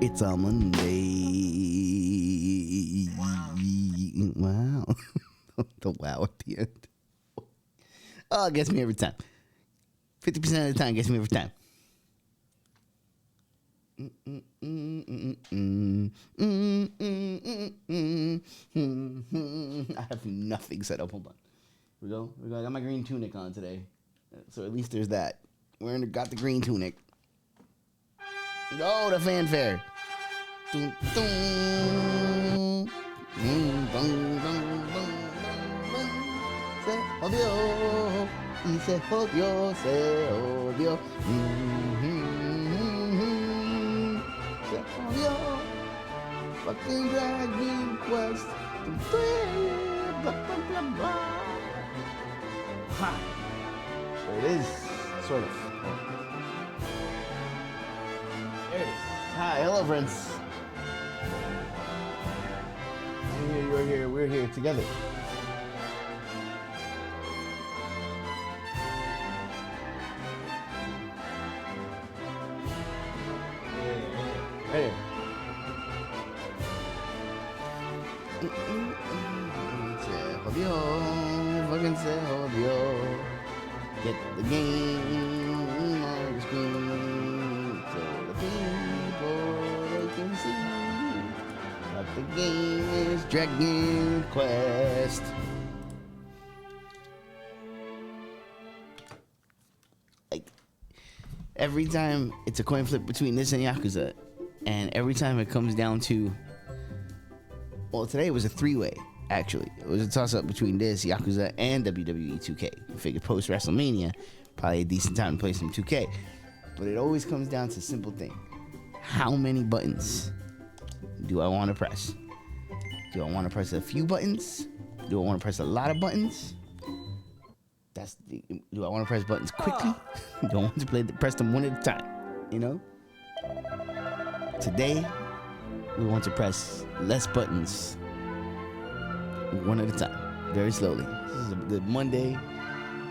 It's a Monday. Wow. The wow at the end. Oh, it gets me every time. 50% of the time, gets me every time. I have nothing set up. Hold on. We go. I got my green tunic on today. So at least there's that. Got the green tunic. Oh, the fanfare. Dun, dun. Se jodió. Y se jodió. Se jodió. Se jodió. Fucking Dragon Quest. Blah, blah, blah, blah. Ha. There it is. Sort of. There it is. Hi, hello, friends. I'm here, you're here, we're here together. Hey. Se jodió, fucking se jodió. Get the game on the screen so the people they can see that the game is Dragon Quest. Like every time it's a coin flip between this and Yakuza, and every time it comes down to, well, today it was a three-way. Actually, it was a toss-up between this, Yakuza, and WWE 2K. I figured post-WrestleMania, probably a decent time to play some 2K. But it always comes down to a simple thing. How many buttons do I want to press? Do I want to press a few buttons? Do I want to press a lot of buttons? Do I want to press buttons quickly? Do I want to press them one at a time? You know? Today, we want to press less buttons one at a time. very slowly. This is the Monday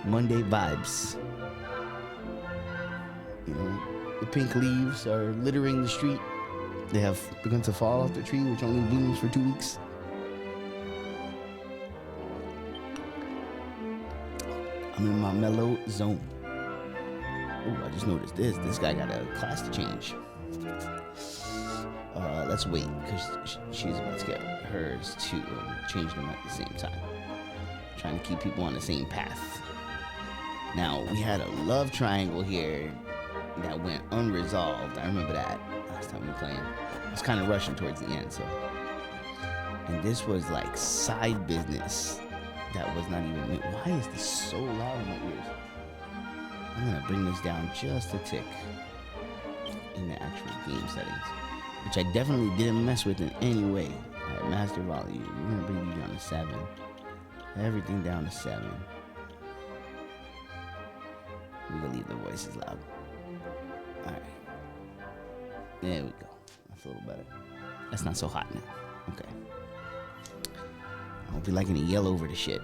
vibes. You know, the pink leaves are littering the street. They have begun to fall off the tree, which only blooms for 2 weeks. I'm in my mellow zone. Oh, I just noticed this. This guy got a class to change. Let's wait, because she's about to get hers to change them at the same time. Trying to keep people on the same path. Now, we had a love triangle here that went unresolved. I remember that last time we were playing. I was kind of rushing towards the end, so. And this was like side business that was not even. Why is this so loud in my ears? I'm gonna bring this down just a tick in the actual game settings, which I definitely didn't mess with in any way. Alright, master volume. We're gonna bring you down to 7. Everything down to 7. We're gonna leave the voices loud. Alright. There we go. That's a little better. That's not so hot now. Okay. I hope you liking to yell over the shit.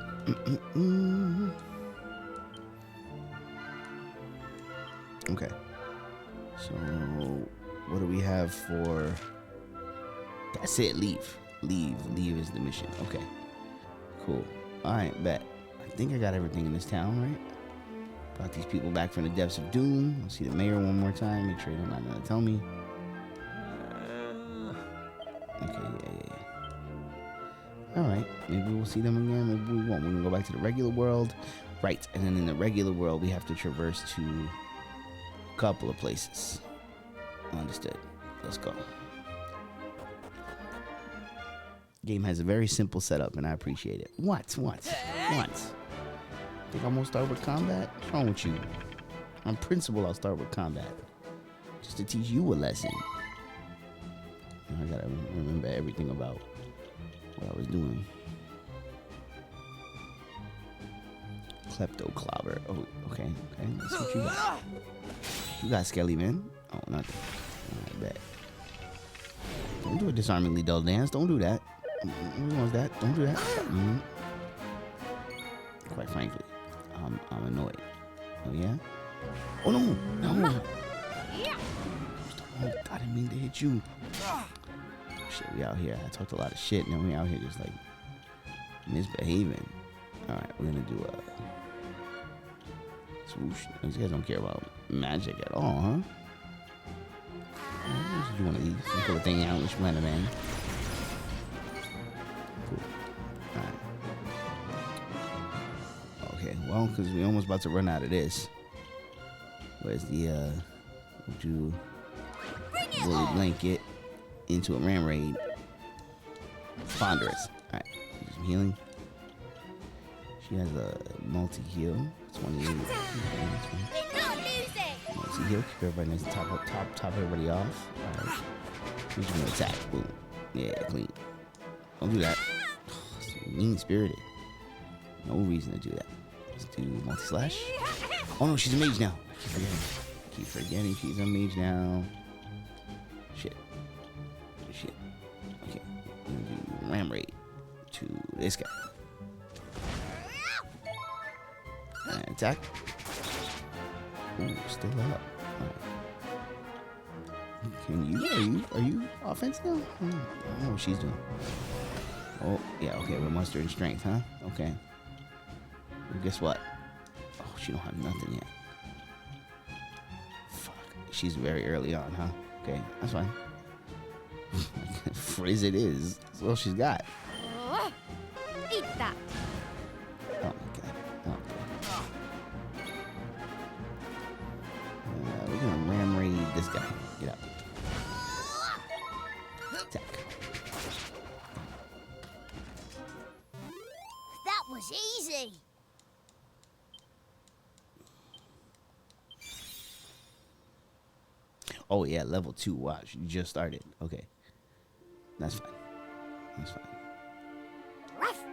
Okay. So, what do we have for... That's it, leave. Leave is the mission. Okay. Cool. Alright, bet. I think I got everything in this town, right? Brought these people back from the depths of doom. I'll see the mayor one more time. Make sure they're not gonna tell me. Okay, yeah. Alright, maybe we'll see them again. Maybe we won't. We're gonna go back to the regular world. Right, and then in the regular world, we have to traverse to a couple of places. Understood. Let's go. Game has a very simple setup, and I appreciate it. What? Think I'm gonna start with combat? What's wrong with you? On principle, I'll start with combat. Just to teach you a lesson. I gotta remember everything about what I was doing. Klepto clobber. Oh, okay. Let's see what you got. You got Skelly, man. Oh, nothing. I bet. Don't do a disarmingly dull dance. Don't do that. Who wants that? Don't do that. Quite frankly, I'm annoyed. Oh yeah? Oh no! Oh, I didn't mean to hit you. Shit, we out here. I talked a lot of shit, and then we out here just like misbehaving. All right, we're gonna do a swoosh. These guys don't care about magic at all, huh? Let's do one of these. Let's pull the thing out. Let's land it in. Cool. All right. Okay. Well, because we're almost about to run out of this. Where's the we'll do bully blanket into a ram raid. Ponderous. All right. Do some healing. She has a multi-heal. 28. Multi-heal. Keep everybody nice and top everybody off. Alright. Who's gonna attack? Boom. Yeah, clean. Don't do that. Mean-spirited. No reason to do that. Let's do multi-slash. Oh no, she's a mage now. I keep forgetting she's a mage now. Shit. Okay. I'm gonna do ram raid to this guy. And attack. Ooh, still up. Right. Are you offense now? I don't know what she's doing. Oh, yeah, okay, we're mustering strength, huh? Okay. Well, guess what? Oh, she don't have nothing yet. Fuck. She's very early on, huh? Okay, that's fine. Frizz it is. That's all she's got. Eat that. Oh my god. Oh. We're gonna ram raid this guy. Get up. Attack. That was easy. Oh yeah, level 2. Watch, you just started. Okay, that's fine. That's fine. Ruff.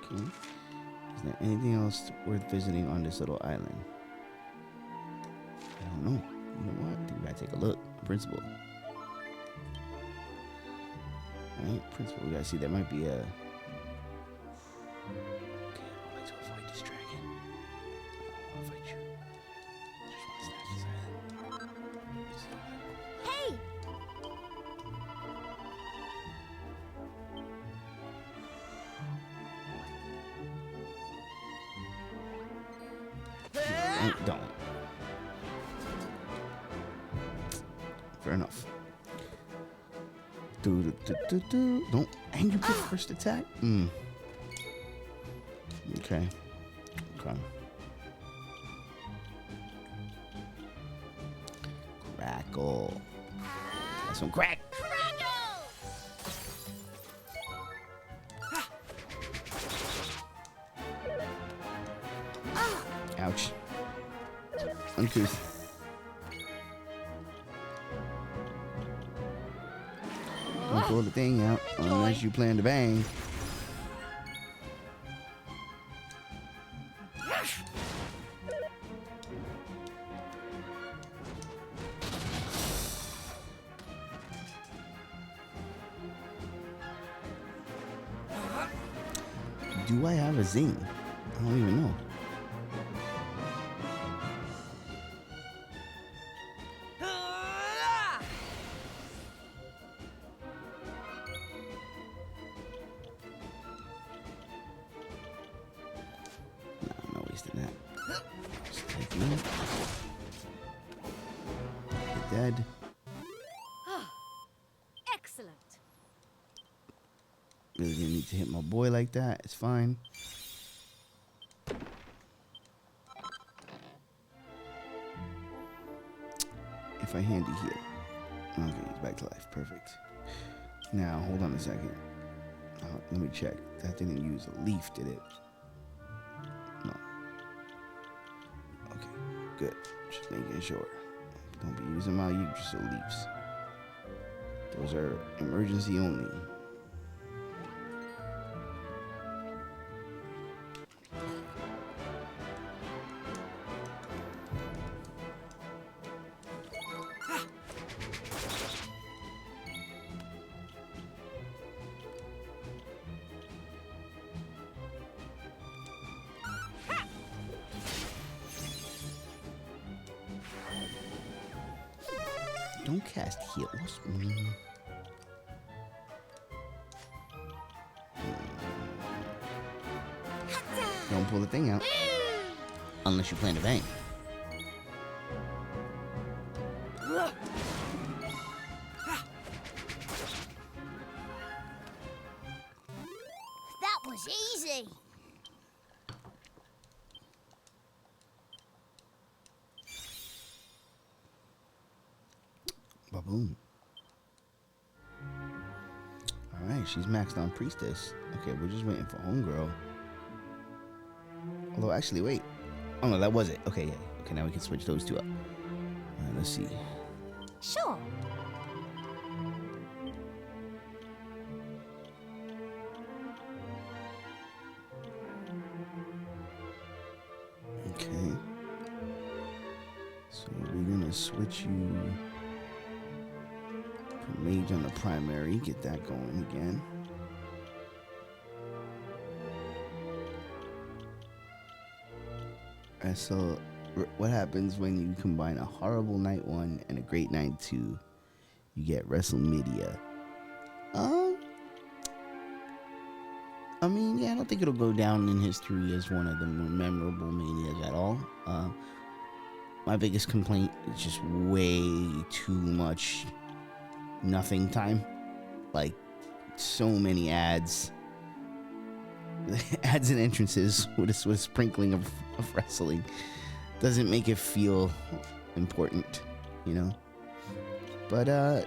Okay. Is there anything else worth visiting on this little island? I don't don't know. You know what? I think we gotta take a look. Principal. Right? Principal. We gotta see. There might be a. Okay, I'd like to avoid this dragon. I'll fight you. Just want to snatch his island. Hey! Don't. Fair enough. Don't. And you get first attack? Okay. Crackle. That's some crack. Ouch. Uncouth. Don't pull the thing out unless you plan to bang. Do I have a zing? I don't even know. Dead. Excellent. Really didn't need to hit my boy like that. It's fine. If I handy heal. Okay, he's back to life. Perfect. Now, hold on a second. Let me check. That didn't use a leaf, did it? No. Okay, good. Just making sure. Don't be using my Yggdrasil leaves. Those are emergency only. Don't cast heals. Don't pull the thing out. Unless you plan to bang. That was easy. Ba-boom. Alright, she's maxed on Priestess. Okay, we're just waiting for Homegirl. Although, actually, wait. Oh, no, that was it. Okay, yeah. Okay, now we can switch those two up. Alright, let's see. Sure. Okay. So we're gonna switch you. Put Mage on the primary. Get that going again. Alright, so what happens when you combine a horrible night 1 and a great night 2? You get WrestleMania. I mean, yeah, I don't think it'll go down in history as one of the more memorable manias at all. My biggest complaint is just way too much nothing time. Like, so many ads. Ads and entrances with a sprinkling of wrestling doesn't make it feel important, you know? But I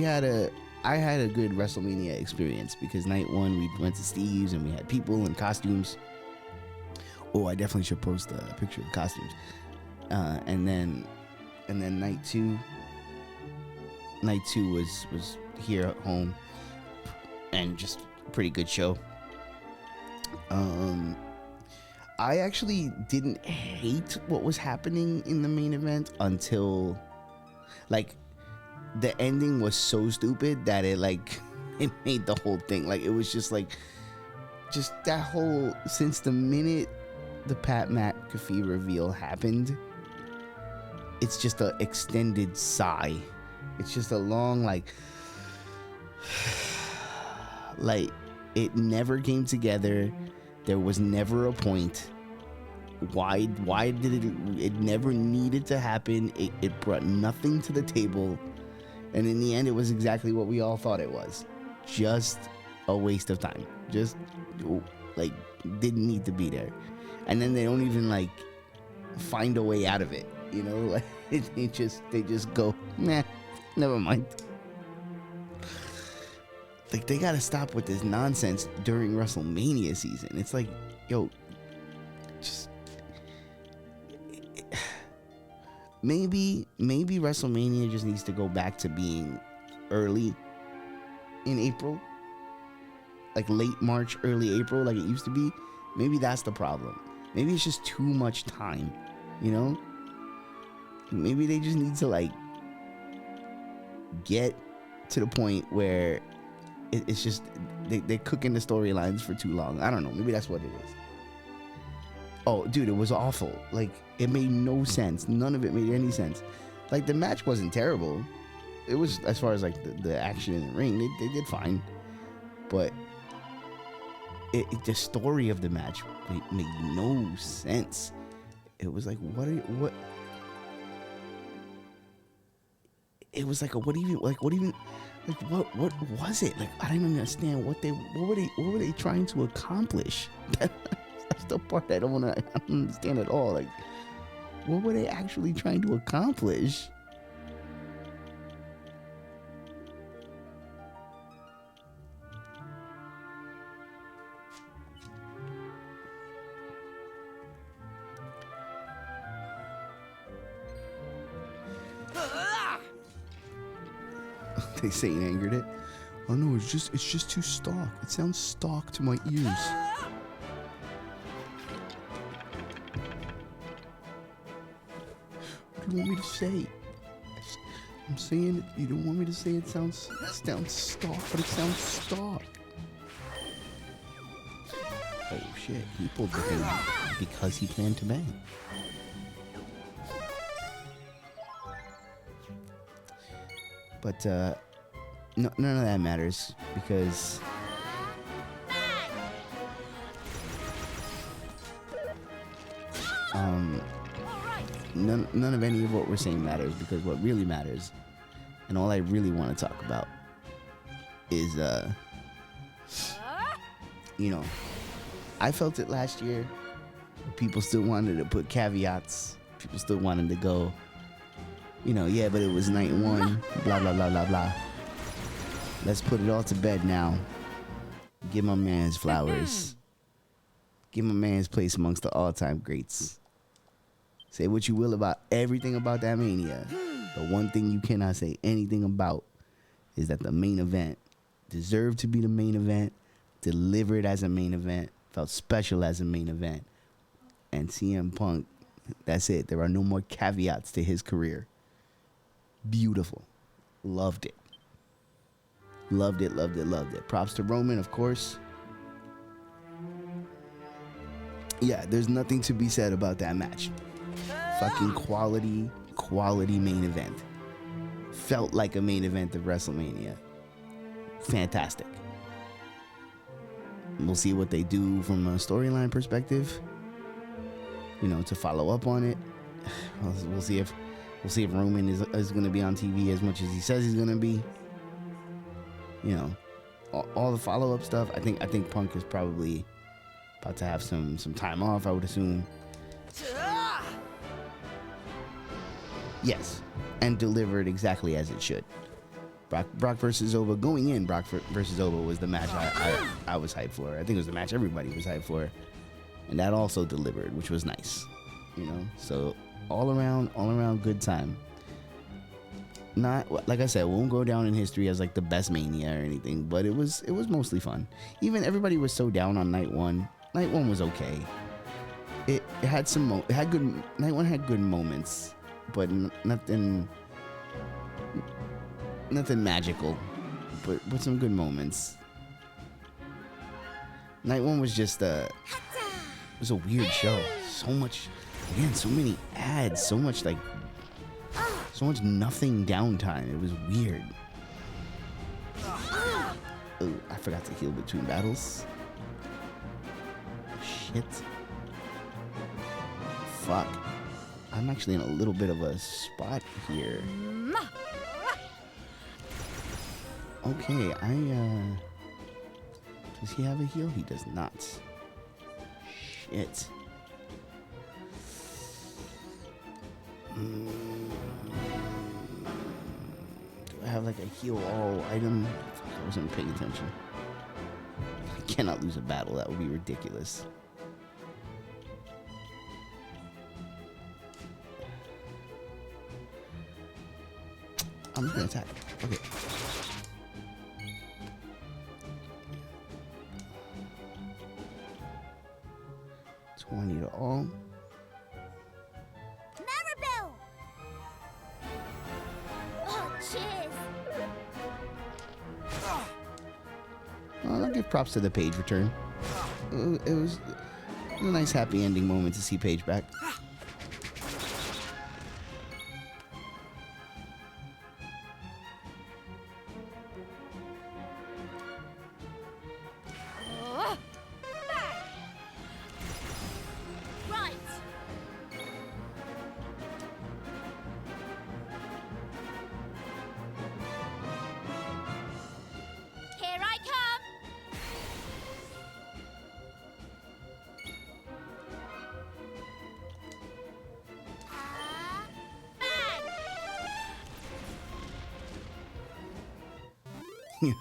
had a good WrestleMania experience because night 1 we went to Steve's and we had people and costumes. Oh, I definitely should post a picture of the costumes. And then night 2 was here at home and just a pretty good show. I actually didn't hate what was happening in the main event until, like, the ending was so stupid that it made the whole thing, like, it was just that whole, since the minute the Pat McAfee reveal happened, it's just an extended sigh. It's just a long, like it never came together. There was never a point. Why did it never needed to happen. It brought nothing to the table. And in the end, it was exactly what we all thought it was. Just a waste of time. Just, like, didn't need to be there. And then they don't even, like, find a way out of it. You know? Like, they just go, nah, never mind. Like, they gotta stop with this nonsense during WrestleMania season. It's like, yo, just... Maybe WrestleMania just needs to go back to being early in April. Like late March, early April, like it used to be. Maybe that's the problem. Maybe it's just too much time, you know? Maybe they just need to, like, get to the point where it's just they're cooking the storylines for too long. I don't know. Maybe that's what it is. Oh, dude, it was awful. Like, it made no sense. None of it made any sense. Like, the match wasn't terrible. It was, as far as, like, the action in the ring, they did fine. But the story of the match made no sense. It was like, what? It was like, what was it? Like, I didn't understand what were they trying to accomplish? That's the part I don't understand at all. Like, what were they actually trying to accomplish? They say it angered it. Oh no, it's just too stock. It sounds stock to my ears. What do you want me to say? I'm saying you don't want me to say it sounds stock, but it sounds stock. Oh shit, he pulled the thing because he planned to bang. But no, none of that matters because none of any of what we're saying matters, because what really matters, and all I really want to talk about, is you know, I felt it last year. People still wanted to put caveats. People still wanted to go, you know, yeah, but it was night one, blah, blah, blah, blah, blah. Let's put it all to bed now. Give my man his flowers. Give my man his place amongst the all-time greats. Say what you will about everything about that Mania. The one thing you cannot say anything about is that the main event deserved to be the main event, delivered as a main event, felt special as a main event. And CM Punk, that's it. There are no more caveats to his career. Beautiful. Loved it. Loved it, loved it, loved it. Props to Roman, of course. Yeah, there's nothing to be said about that match. Fucking quality main event. Felt like a main event of WrestleMania. Fantastic. We'll see what they do from a storyline perspective, you know, to follow up on it. We'll see if Roman is going to be on TV as much as he says he's going to be. You know, all the follow-up stuff. I think Punk is probably about to have some time off, I would assume. Yes, and delivered exactly as it should. Brock versus Ova. Going in, Brock versus Ova was the match I was hyped for. I think it was the match everybody was hyped for. And that also delivered, which was nice. You know, so all around good time. Not, like I said, won't go down in history as like the best Mania or anything, but it was mostly fun. Even everybody was so down on night one. Night one was okay. it had some it had good night one had good moments, but nothing magical, but some good moments. Night one was just it was a weird show. So much, again, so many ads, so much nothing downtime. It was weird. Oh, I forgot to heal between battles. Shit. Fuck. I'm actually in a little bit of a spot here. Okay, does he have a heal? He does not. Shit. Do I have like a heal all item? Fuck, I wasn't paying attention. I cannot lose a battle. That would be ridiculous. I'm just gonna attack. Okay. $20 to all. Maribel! Oh, cheers! I'll give props to the Page return. It was a nice happy ending moment to see Page back.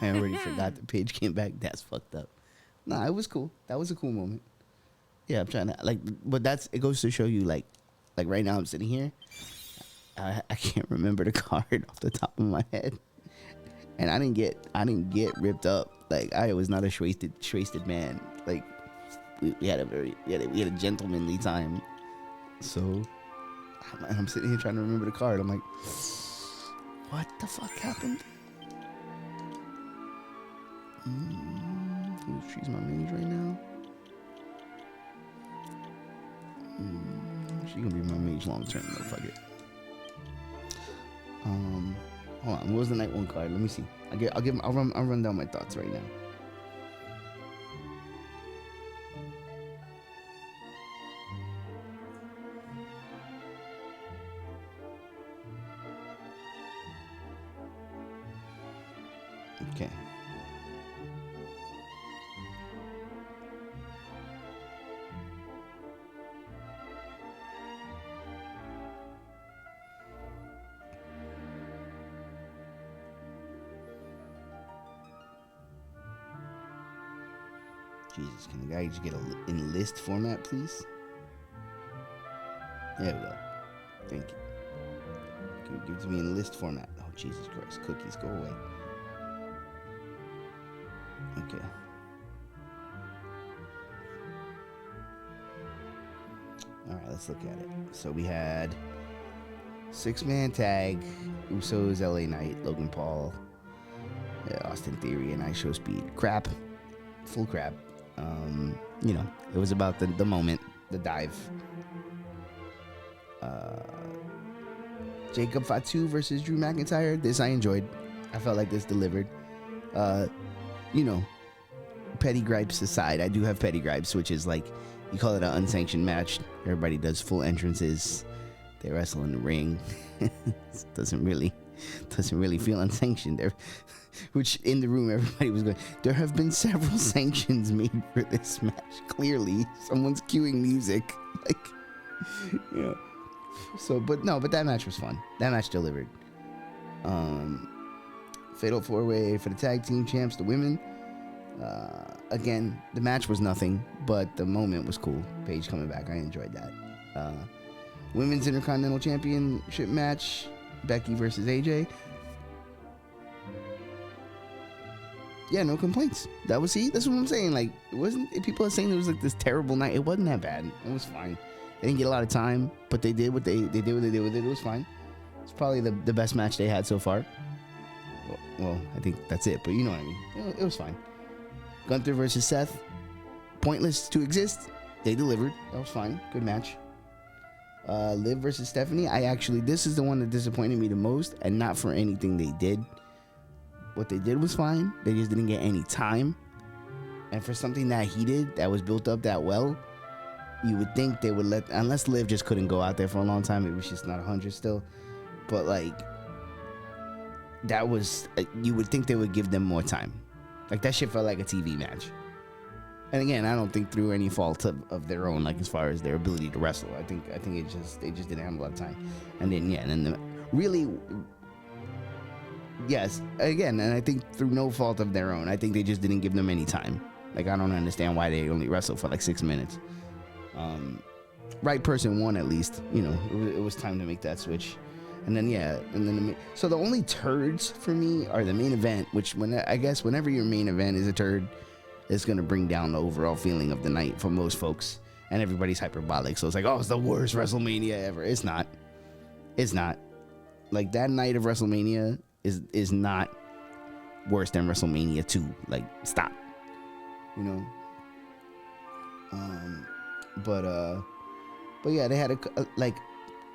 I already forgot the Page came back. That's fucked up. Nah, it was cool. That was a cool moment. Yeah, I'm trying to but it goes to show you like right now I'm sitting here. I can't remember the card off the top of my head, and I didn't get ripped up. Like I was not a shwasted man. Like we had a gentlemanly time. So I'm sitting here trying to remember the card. I'm like, what the fuck happened? She's my mage right now. She's gonna be my mage long term though. Fuck it. Hold on. What was the night one card? Let me see. I'll run down my thoughts right now. Okay. Jesus, can the guy just get in list format, please? There we go. Thank you. Give it to me in list format. Oh, Jesus Christ. Cookies, go away. Okay. Alright, let's look at it. So we had 6-man tag, Usos, LA Knight, Logan Paul, Austin Theory, and Show Speed. Crap. Full crap. It was about the moment, the dive. Jacob Fatu versus Drew McIntyre. This I enjoyed. I felt like this delivered. Petty gripes aside, I do have petty gripes, which is like, you call it an unsanctioned match. Everybody does full entrances. They wrestle in the ring. doesn't really feel unsanctioned. Which in the room, everybody was going, there have been several sanctions made for this match. Clearly, someone's cueing music. So, but that match was fun. That match delivered. Fatal 4-way for the tag team champs, the women. Again, the match was nothing, but the moment was cool. Paige coming back, I enjoyed that. Women's Intercontinental Championship match, Becky versus AJ. Yeah, no complaints. That's what I'm saying. Like, it wasn't. People are saying it was like this terrible night. It wasn't that bad. It was fine. They didn't get a lot of time, but they did what they did what they did with it. It was fine. It's probably the best match they had so far. Well, I think that's it. But you know what I mean. It was fine. Gunther versus Seth. Pointless to exist. They delivered. That was fine. Good match. Liv versus Stephanie. This is the one that disappointed me the most, and not for anything they did. What they did was fine. They just didn't get any time. And for something that heated, that was built up that well, you would think they would unless Liv just couldn't go out there for a long time. It was just not 100 still. But like, that was, you would think they would give them more time. Like, that shit felt like a TV match. And again, I don't think through any fault of their own, like as far as their ability to wrestle. I think they just didn't have a lot of time. And then really, yes, again, and I think through no fault of their own, I think they just didn't give them any time. Like, I don't understand why they only wrestled for like 6 minutes. Right person won at least. You know, it was time to make that switch. And then so the only turds for me are the main event, which I guess whenever your main event is a turd, it's going to bring down the overall feeling of the night for most folks. And everybody's hyperbolic. So it's like, oh, it's the worst WrestleMania ever. It's not. It's not. Like, that night of WrestleMania is not worse than WrestleMania 2. Like, stop. You know? But yeah, they had like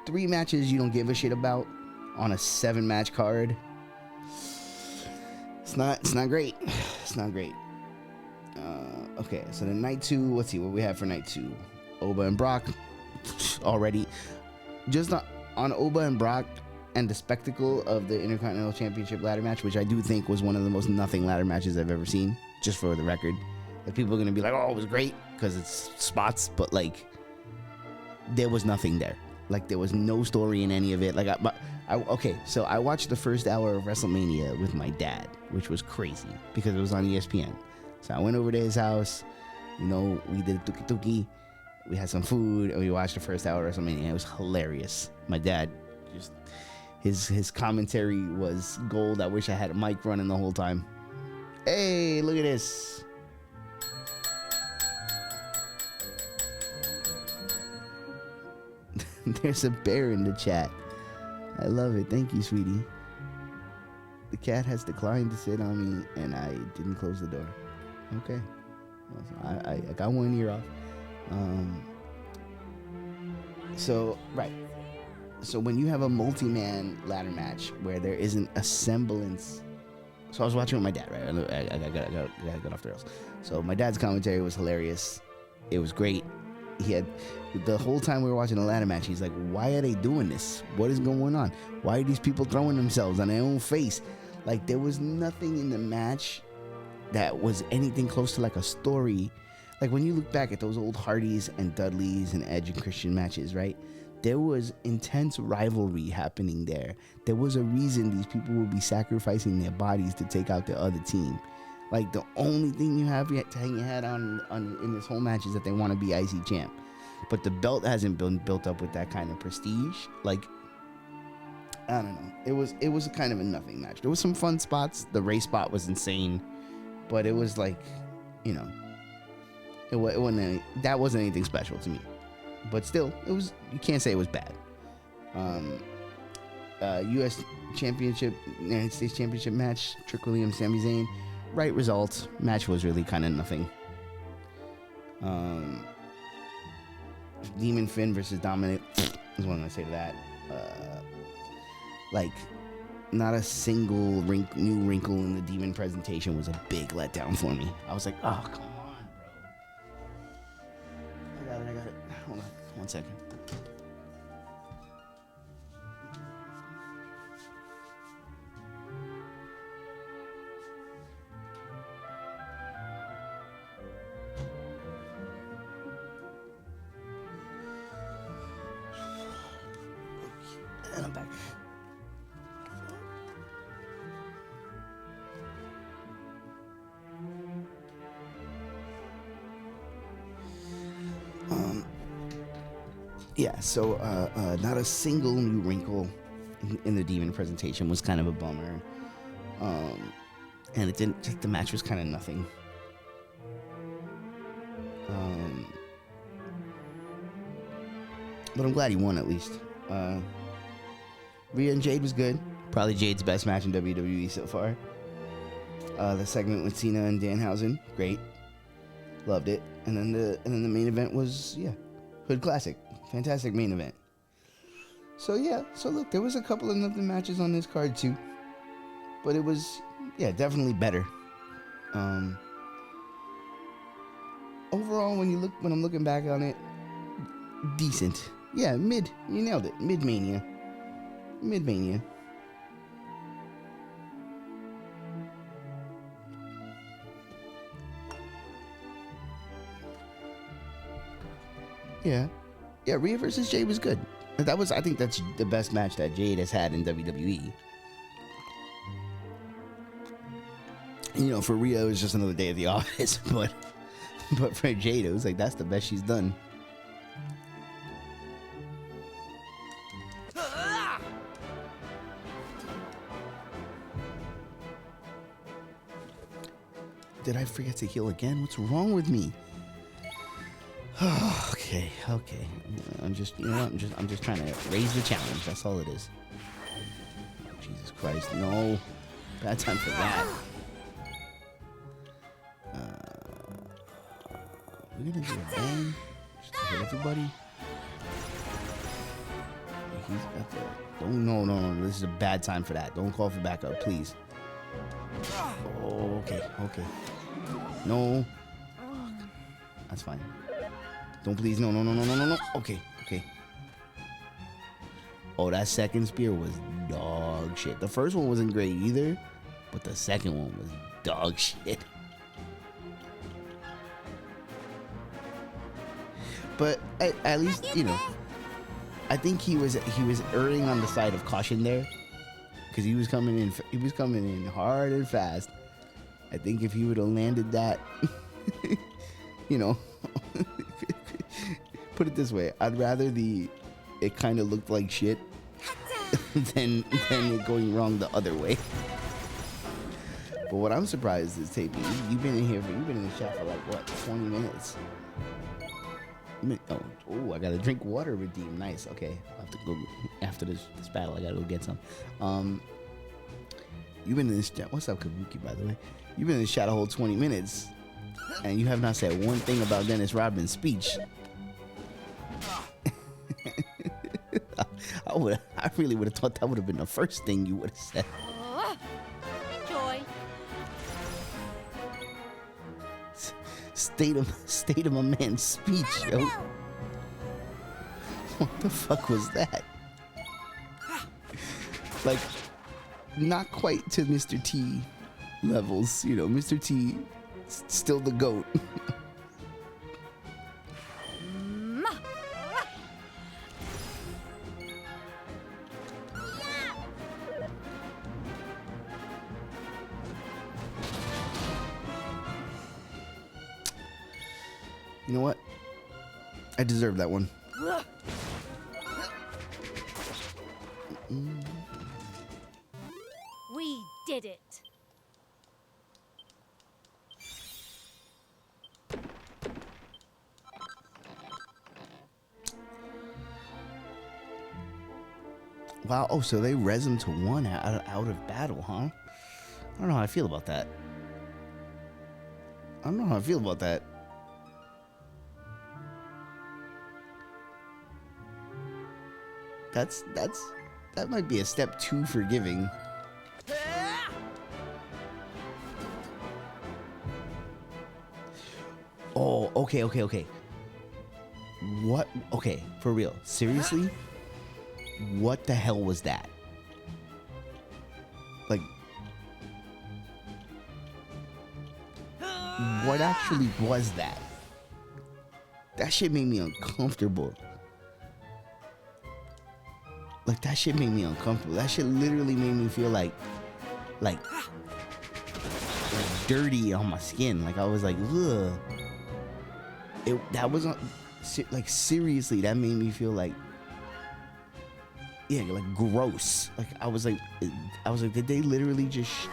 3 matches you don't give a shit about on a 7-match card. It's not great. It's not great. Okay, so then night 2, let's see what we have for night 2. Oba and Brock already. Just on Oba and Brock and the spectacle of the Intercontinental Championship ladder match, which I do think was one of the most nothing ladder matches I've ever seen, just for the record. Like, people are going to be like, oh, it was great because it's spots, but like, there was nothing there. Like, there was no story in any of it. Like, okay, so I watched the first hour of WrestleMania with my dad, which was crazy because it was on ESPN. So I went over to his house, you know, we did a tuki-tuki, we had some food, and we watched the first hour of WrestleMania. It was hilarious. My dad, just, his commentary was gold. I wish I had a mic running the whole time. Hey, look at this. There's a bear in the chat. I love it. Thank you, sweetie. The cat has declined to sit on me, and I didn't close the door. Okay. I got one ear off. So when you have a multi-man ladder match where there isn't a semblance. So I was watching with my dad, right? I got off the rails. So my dad's commentary was hilarious. It was great. He had, the whole time we were watching the ladder match, he's like, why are they doing this? What is going on? Why are these people throwing themselves on their own face? Like, there was nothing in the match that was anything close to like a story. Like, when you look back at those old Hardys and Dudleys and Edge and Christian matches, right? There was intense rivalry happening there. There was a reason these people would be sacrificing their bodies to take out the other team. Like, the only thing you have to hang your hat on in this whole match is that they want to be IC champ. But the belt hasn't been built up with that kind of prestige. Like, I don't know. It was kind of a nothing match. There was some fun spots. The race spot was insane. But it was like, you know, it wasn't that wasn't anything special to me. But still, it was, you can't say it was bad. U.S. Championship, United States Championship match, Trick Williams, Sami Zayn. Right result. Match was really kind of nothing. Demon Finn versus Dominic is what I'm gonna say to that. Like, not a single new wrinkle in the Demon presentation was a big letdown for me. I was like, oh, come on, bro. I got it. Hold on, 1 second. And I'm back. Yeah, so not a single new wrinkle in the Demon presentation was kind of a bummer. and it didn't. Just the match was kind of nothing. But I'm glad he won at least. Rhea and Jade was good. Probably Jade's best match in WWE so far. The segment with Cena and Danhausen, great. Loved it. And then the main event was Hood Classic, fantastic main event. So look, there was a couple of nothing matches on this card too, but it was definitely better. Overall, when I'm looking back on it, decent. Yeah, mid. You nailed it. Mid-Mania. Yeah, Rhea versus Jade was good. I think that's the best match that Jade has had in WWE. You know, for Rhea, it was just another day at the office, but for Jade, it was like that's the best she's done. Did I forget to heal again? What's wrong with me? Okay. I'm just trying to raise the challenge. That's all it is. Oh, Jesus Christ, no. Bad time for that. We're gonna do a bang. Just to hit everybody. He's got the... No. This is a bad time for that. Don't call for backup, please. Oh, okay. No. That's fine. Don't please. No. Okay. Oh, that second spear was dog shit. The first one wasn't great either, but the second one was dog shit. But at least, I think he was erring on the side of caution there, because he was coming in hard and fast. I think if he would have landed that, put it this way, I'd rather it kind of looked like shit than it going wrong the other way. But what I'm surprised is, Tapey, you've been in the chat for like what, 20 minutes? Oh, I gotta drink water, redeem. Nice. Okay, I'll have to go after this battle. I gotta go get some. You've been in this chat. What's up, Kabuki? By the way, you've been in this chat a whole 20 minutes, and you have not said one thing about Dennis Rodman's speech. I really would have thought that would have been the first thing you would have said. Joy. State of a man's speech, yo. What the fuck was that? Like, not quite to Mr. T levels, Mr. T still the GOAT. You know what? I deserve that one. We did it. Wow. Oh, so they res him to 1 out of battle, huh? I don't know how I feel about that. That might be a step too forgiving. Oh, okay. What? Okay, for real. Seriously? What the hell was that? Like, what actually was that? That shit made me uncomfortable. Like, that shit made me uncomfortable. That shit literally made me feel like dirty on my skin. Like, I was like, ugh. That was like, seriously, that made me feel like, yeah, like gross. Like, I was like, did they literally just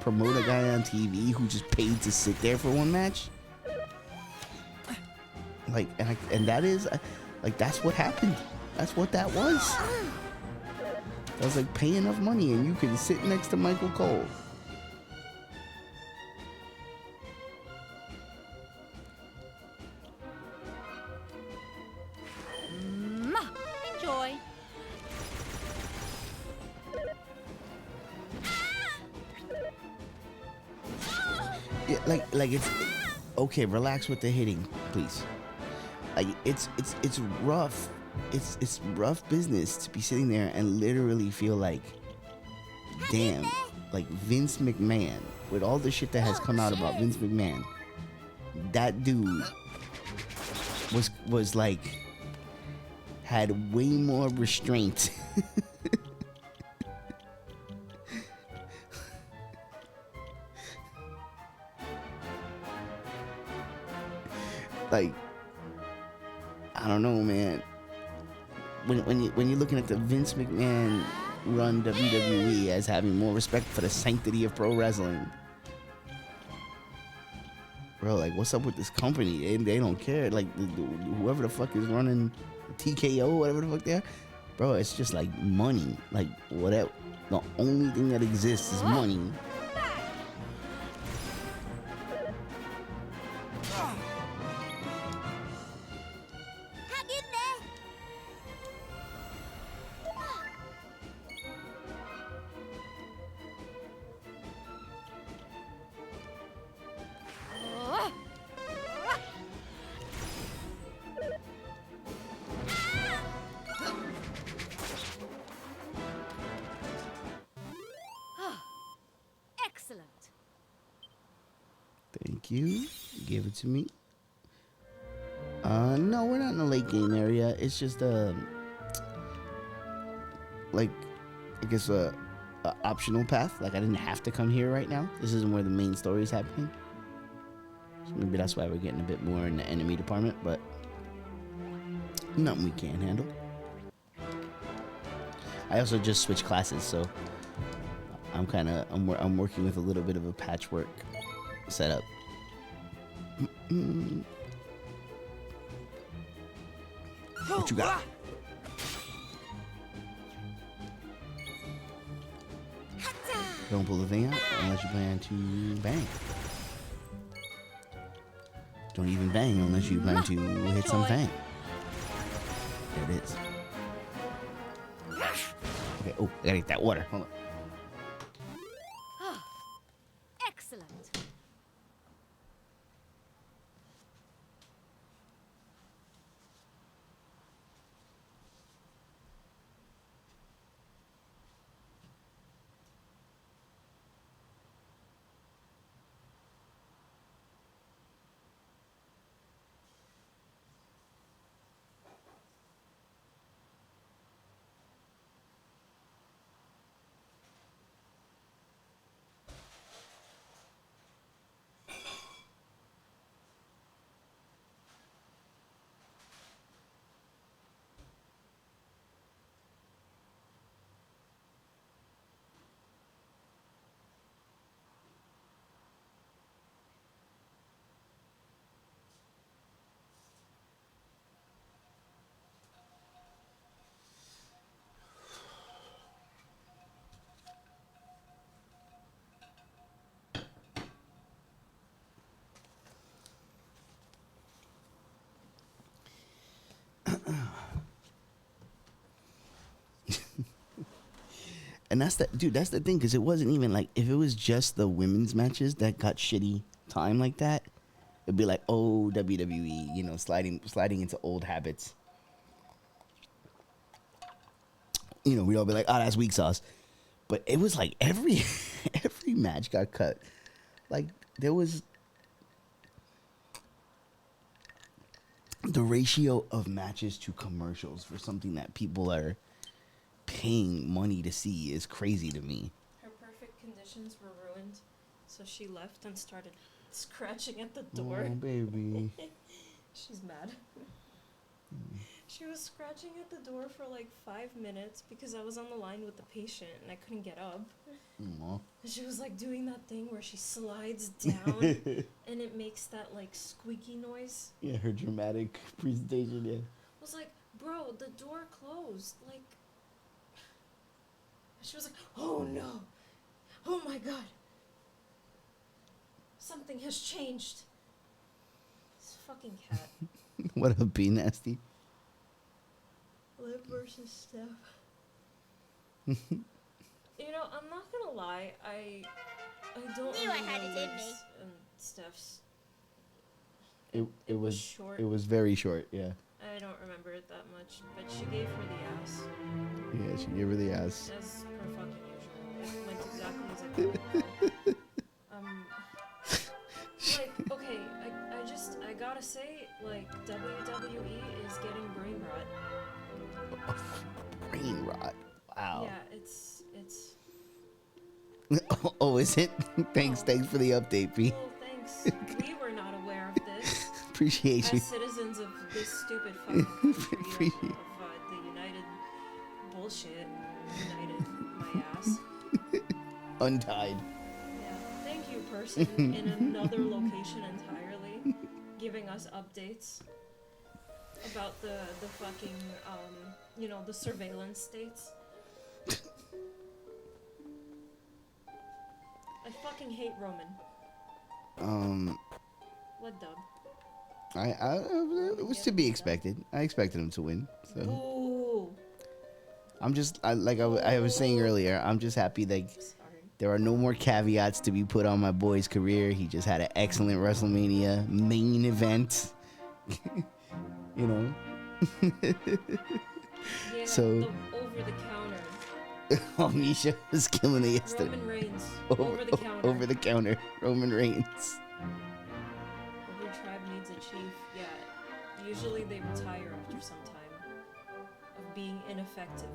promote a guy on TV who just paid to sit there for one match? Like, and that is, like, that's what happened. That's what that was. That was like, pay enough money and you can sit next to Michael Cole. Enjoy. Yeah, like it's okay. Relax with the hitting, please. Like it's rough. It's rough business to be sitting there and literally feel like, damn, like Vince McMahon, with all the shit that has come out about Vince McMahon, that dude was like, had way more restraint. Like, I don't know, man. When you're looking at the Vince McMahon run WWE as having more respect for the sanctity of pro wrestling, bro, like, what's up with this company? They don't care. Like, whoever the fuck is running TKO, whatever the fuck they are, bro, it's just like money. Like, whatever. The only thing that exists is money. Excellent. Thank you. Give it to me. No, we're not in the late game area. It's just like, I guess a optional path. Like, I didn't have to come here right now. This isn't where the main story is happening. So maybe that's why we're getting a bit more in the enemy department, but nothing we can't handle. I also just switched classes, so I'm working with a little bit of a patchwork setup. What you got? Don't pull the thing out unless you plan to bang. Don't even bang unless you plan to hit some fang. There it is. Okay, oh, I gotta get that water. Hold on. Excellent. And that's that's the thing, because it wasn't even like, if it was just the women's matches that got shitty time like that, it'd be like, oh, WWE, you know, sliding into old habits. You know, we'd all be like, oh, that's weak sauce. But it was like every match got cut. Like, there was the ratio of matches to commercials for something that people are paying money to see is crazy to me. Her perfect conditions were ruined, so she left and started scratching at the door. Oh, baby. She's mad. She was scratching at the door for like 5 minutes because I was on the line with the patient and I couldn't get up. Aw. And she was like doing that thing where she slides down and it makes that like squeaky noise. Yeah, her dramatic presentation, yeah. I was like, bro, the door closed. Like, she was like, oh no. Oh my god. Something has changed. This fucking cat. What up, B Nasty? Liv versus Steph. You know, I'm not gonna lie, I don't Knew I had remember it in me. Liv's and Steph's. It was short. It was very short, yeah. I don't remember it that much, but she gave her the ass. Yeah, she gave her the ass. As per fucking usual. It went exactly as I thought. Like, okay, I gotta say, like, WWE is getting brain rot. Brain rot. Wow. Yeah, it's Oh, is it? Thanks Oh. for the update, B. well, thanks. We were not aware of this. Appreciate you. As citizens of this stupid fucking country of the United bullshit. United my ass. Untied. Yeah. Thank you, person in another location entirely, giving us updates about the fucking the surveillance states. I fucking hate Roman. What dub? It was to be expected. I expected him to win. So Ooh. I'm just, I was saying earlier, I'm just happy that Sorry. there are no more caveats to be put on my boy's career. He just had an excellent WrestleMania main event. You know. Yeah, So- the over the counter. Oh, Misha was killing it yesterday. Roman Reigns. Over the counter. Over the counter. Roman Reigns. Every tribe needs a chief. Yeah. Usually they retire after some time of being ineffective.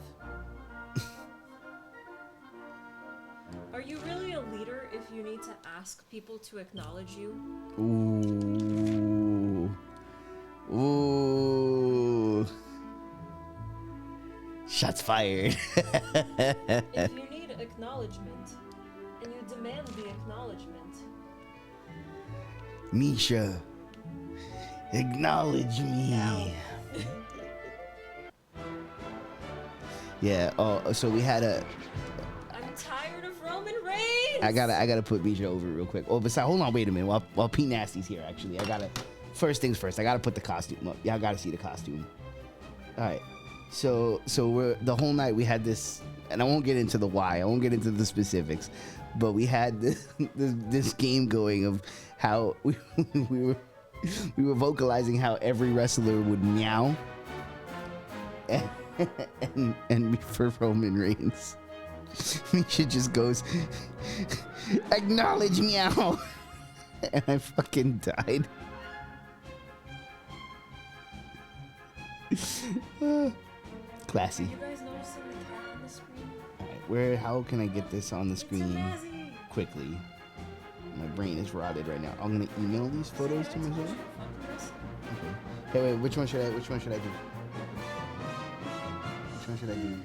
Are you really a leader if you need to ask people to acknowledge you? Ooh. Ooh. Shots fired. If you need acknowledgement and you demand the acknowledgement, Misha, acknowledge me. Ow. Yeah. Oh, so we had a. I'm tired of Roman Reigns. I gotta put Misha over real quick. Oh, besides, hold on, wait a minute. While P Nasty's here, actually, first things first. I gotta put the costume up. Y'all gotta see the costume. All right. So we're the whole night we had this, and I won't get into the why. I won't get into the specifics, but we had this game going of how we were vocalizing how every wrestler would meow, and for Roman Reigns, Misha just goes, acknowledge meow, and I fucking died. Classy. You guys noticing the cat on the screen? Alright, how can I get this on the It's a screen Mazzy. quickly? My brain is rotted right now. I'm gonna email these photos to myself. Okay. Hey, wait, which one should I do? Which one should I do?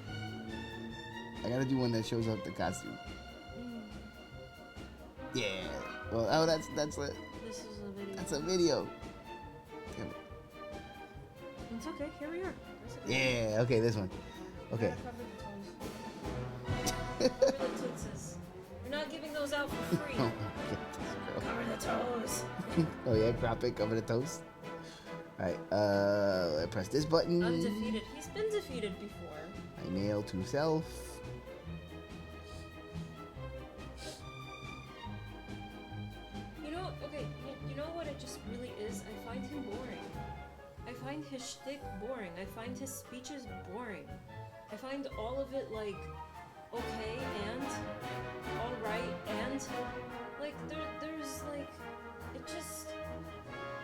I gotta do one that shows up the costume. Yeah. Well, oh, that's a This is a video. that's a video. Damn it. It's okay. Here we are. That's okay. Yeah. Okay, this one. Okay. Cover the tootses. You're not giving those out for free. Oh, okay. Cover the toes. Oh yeah, crop it, cover the toast. Alright, I press this button. Undefeated. He's been defeated before. I nail to self. You know, okay, you know what it just really is? I find him boring. I find his shtick boring. I find his speeches boring. I find all of it like, okay, and, alright, and, like, there's like, it just,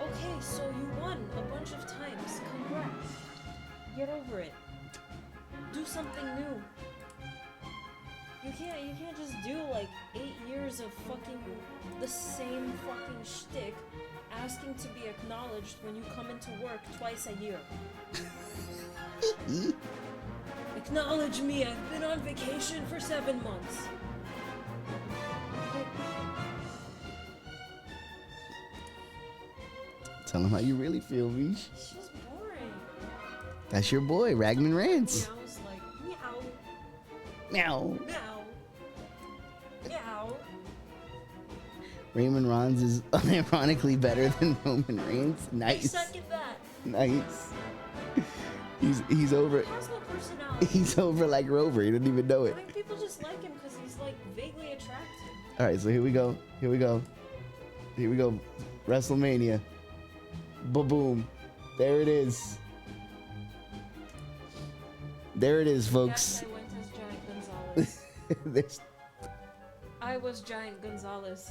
okay, so you won a bunch of times. Congrats. Get over it. Do something new. You can't just do like 8 years there's a fucking the same fucking shtick asking to be acknowledged when you come into work twice a year. Acknowledge me, I've been on vacation for 7 months. Tell him how you really feel, Mish. It's just boring. That's your boy, Ragman Rants. Meow's like, meow, Meow. meow, meow. Raymond Rons is unironically better than Roman Reigns. I Nice. second that. Nice. He's over. He has no personality. He's over like Rover. He didn't even know I it. think people just like him because he's like vaguely attractive. All right, so here we go. Here we go. Here we go. WrestleMania. Ba-boom. There it is. There it is, folks. Yes, I went as Giant Gonzalez. There's I was Giant Gonzalez.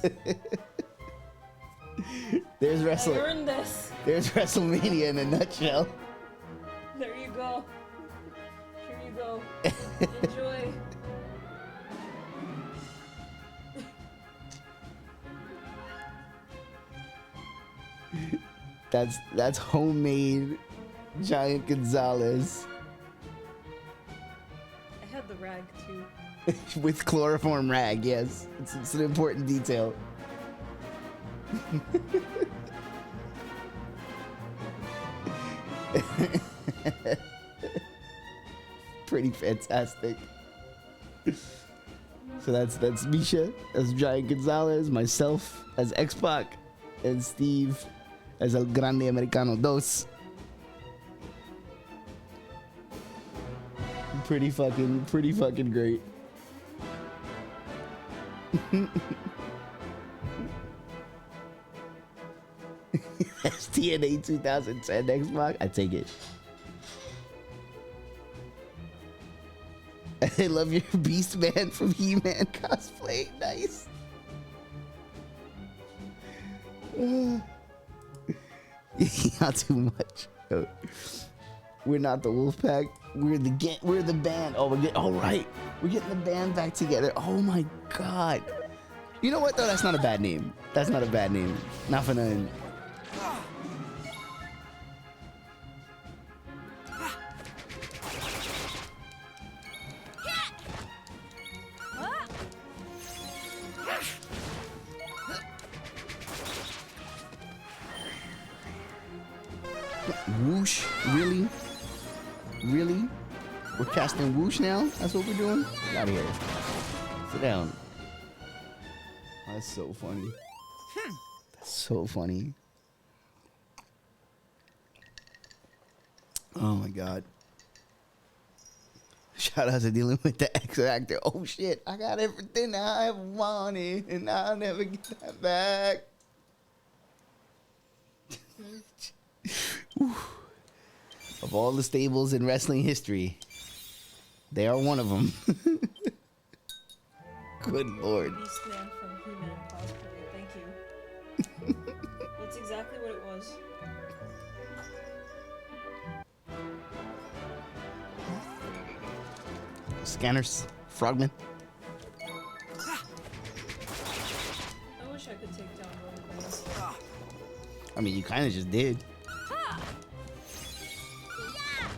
there's I Wrestle. earned this. There's WrestleMania in a nutshell. There you go. Here you go. Enjoy. That's homemade Giant Gonzalez I had the rag too. with chloroform rag. Yes, it's an important detail. Pretty fantastic. So that's Misha as Giant Gonzalez, myself as X-Pac, and Steve as El Grande Americano Dos. Pretty fucking great. That's TNA 2010 Xbox. I take it. I love your Beast Man from He-Man cosplay. Nice. Not too much. We're not the Wolfpack. We're the band. Oh, right. We're getting the band back together. Oh my god. You know what though? That's not a bad name. That's not a bad name. Not for nothing. Whoosh? Really? Really? We're casting whoosh now? That's what we're doing? Get out of here. Sit down. That's so funny. That's so funny. Oh my god. Shout out to dealing with the X actor. Oh shit, I got everything I ever wanted and I'll never get that back. Of all the stables in wrestling history, they are one of them. Good lord. Beast Man from He-Man cosplay. Thank you. That's exactly what it was. Scanners, Frogman. I wish I could take down Roman Reigns. I mean, you kind of just did.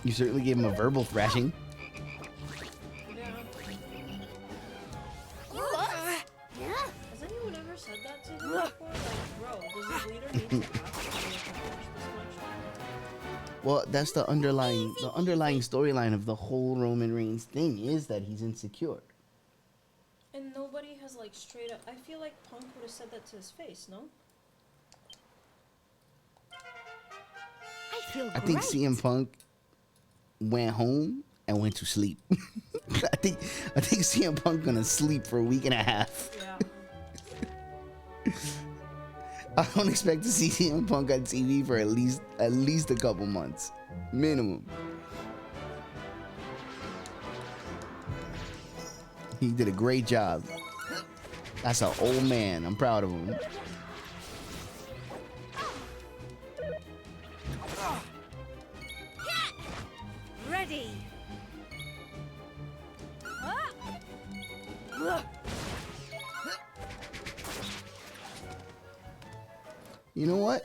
You certainly gave him a verbal thrashing. Yeah. Has anyone ever said that to him before? Like, bro, does his leader need to ask for you to accomplish this much? Well, that's the underlying storyline of the whole Roman Reigns thing is that he's insecure. And nobody has like straight up. I feel like Punk would have said that to his face, no? I feel I think great. CM Punk went home and went to sleep. I think CM Punk gonna sleep for a week and a half. Yeah. I don't expect to see CM Punk on TV for at least a couple months, minimum. He did a great job. That's an old man. I'm proud of him. Ready. You know what?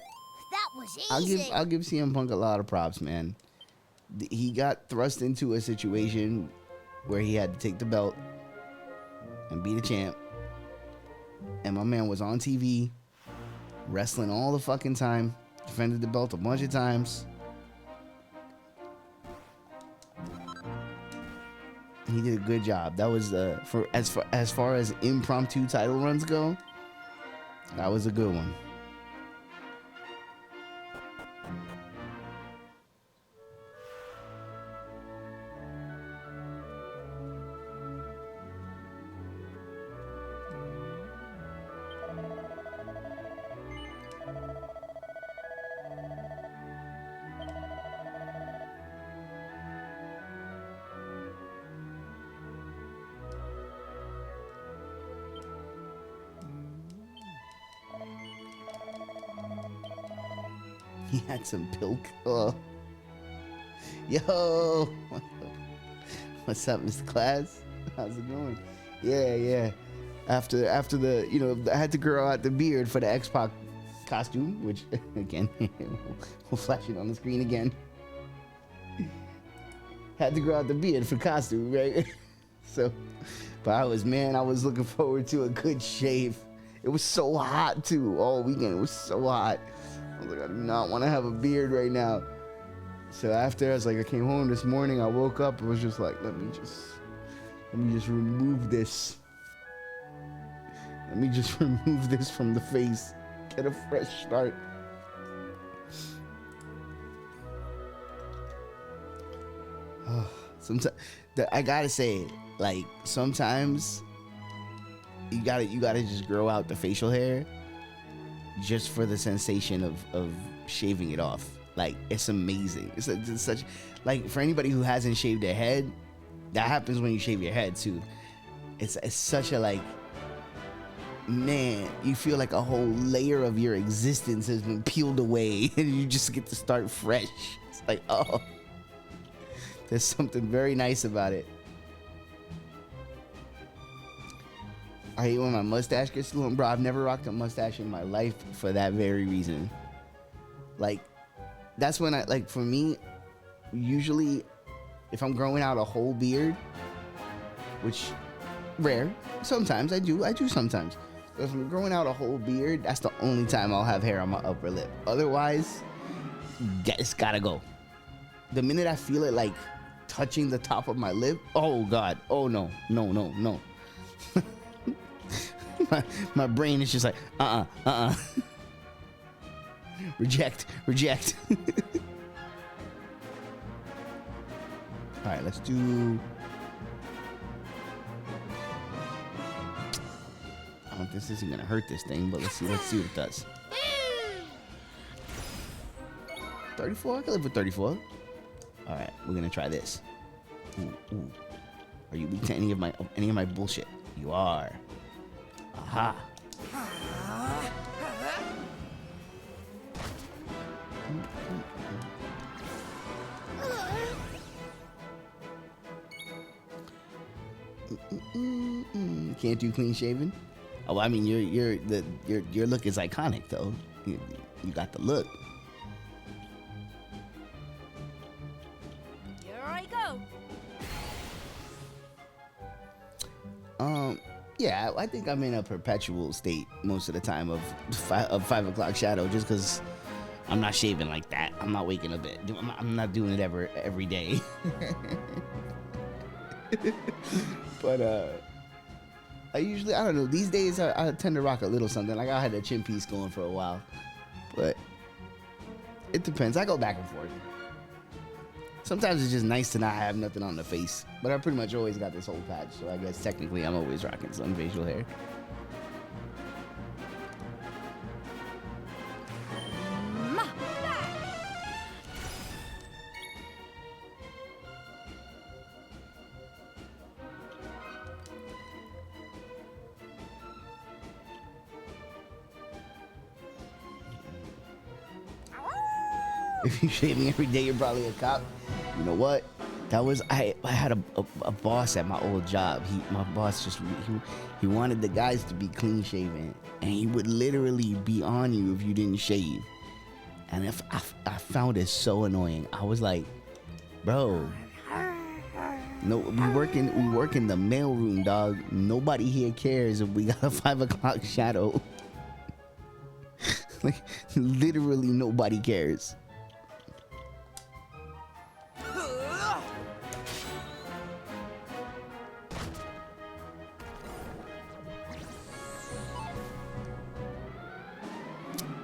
That was easy. I'll give CM Punk a lot of props, man. He got thrust into a situation where he had to take the belt and be the champ. And my man was on TV, wrestling all the fucking time, defended the belt a bunch of times. He did a good job. That was for as far as impromptu title runs go. That was a good one. He had some pilk. Oh. Yo. What's up, Mr. Class? How's it going? Yeah. After the, I had to grow out the beard for the X-Pac costume, which, again, we'll flash it on the screen again. Had to grow out the beard for costume, right? So, but I was looking forward to a good shave. It was so hot, too, all weekend. It was so hot. I was like, I do not want to have a beard right now. So after, I came home this morning, I woke up and was just like, let me just remove this. Let me just remove this from the face. Get a fresh start. Sometimes, I gotta say, sometimes you gotta just grow out the facial hair just for the sensation of shaving it off. It's amazing. It's such, for anybody who hasn't shaved their head, that happens when you shave your head too. It's such a man, you feel like a whole layer of your existence has been peeled away and you just get to start fresh. It's there's something very nice about it. I hate when my mustache gets long, bro. I've never rocked a mustache in my life for that very reason. That's when for me, usually, if I'm growing out a whole beard, which rare, sometimes I do sometimes. But if I'm growing out a whole beard, that's the only time I'll have hair on my upper lip. Otherwise, it's gotta go. The minute I feel it touching the top of my lip, oh God, oh no. My brain is just reject. All right, let's do. I don't think this isn't gonna hurt this thing, but let's see what it does. 34. I can live with 34. All right, we're gonna try this. Ooh. Are you weak to any of my bullshit? You are. Aha. Can't do clean shaven? Oh, I mean, your look is iconic though. You got the look. Here I go. Yeah, I think I'm in a perpetual state most of the time of 5 o'clock shadow, just because I'm not shaving like that. I'm not waking up. I'm not doing it every day. But I don't know. These days I tend to rock a little something. I had a chin piece going for a while, but it depends. I go back and forth. Sometimes it's just nice to not have nothing on the face, but I pretty much always got this whole patch, so I guess technically I'm always rocking some facial hair. If you're shaving every day, you're probably a cop. You know what? That was I had a boss at my old job. My boss just he wanted the guys to be clean shaven, and he would literally be on you if you didn't shave. And if I found it so annoying. I was like, bro, no, we work in the mail room, dog. Nobody here cares if we got a 5 o'clock shadow. Like, literally nobody cares.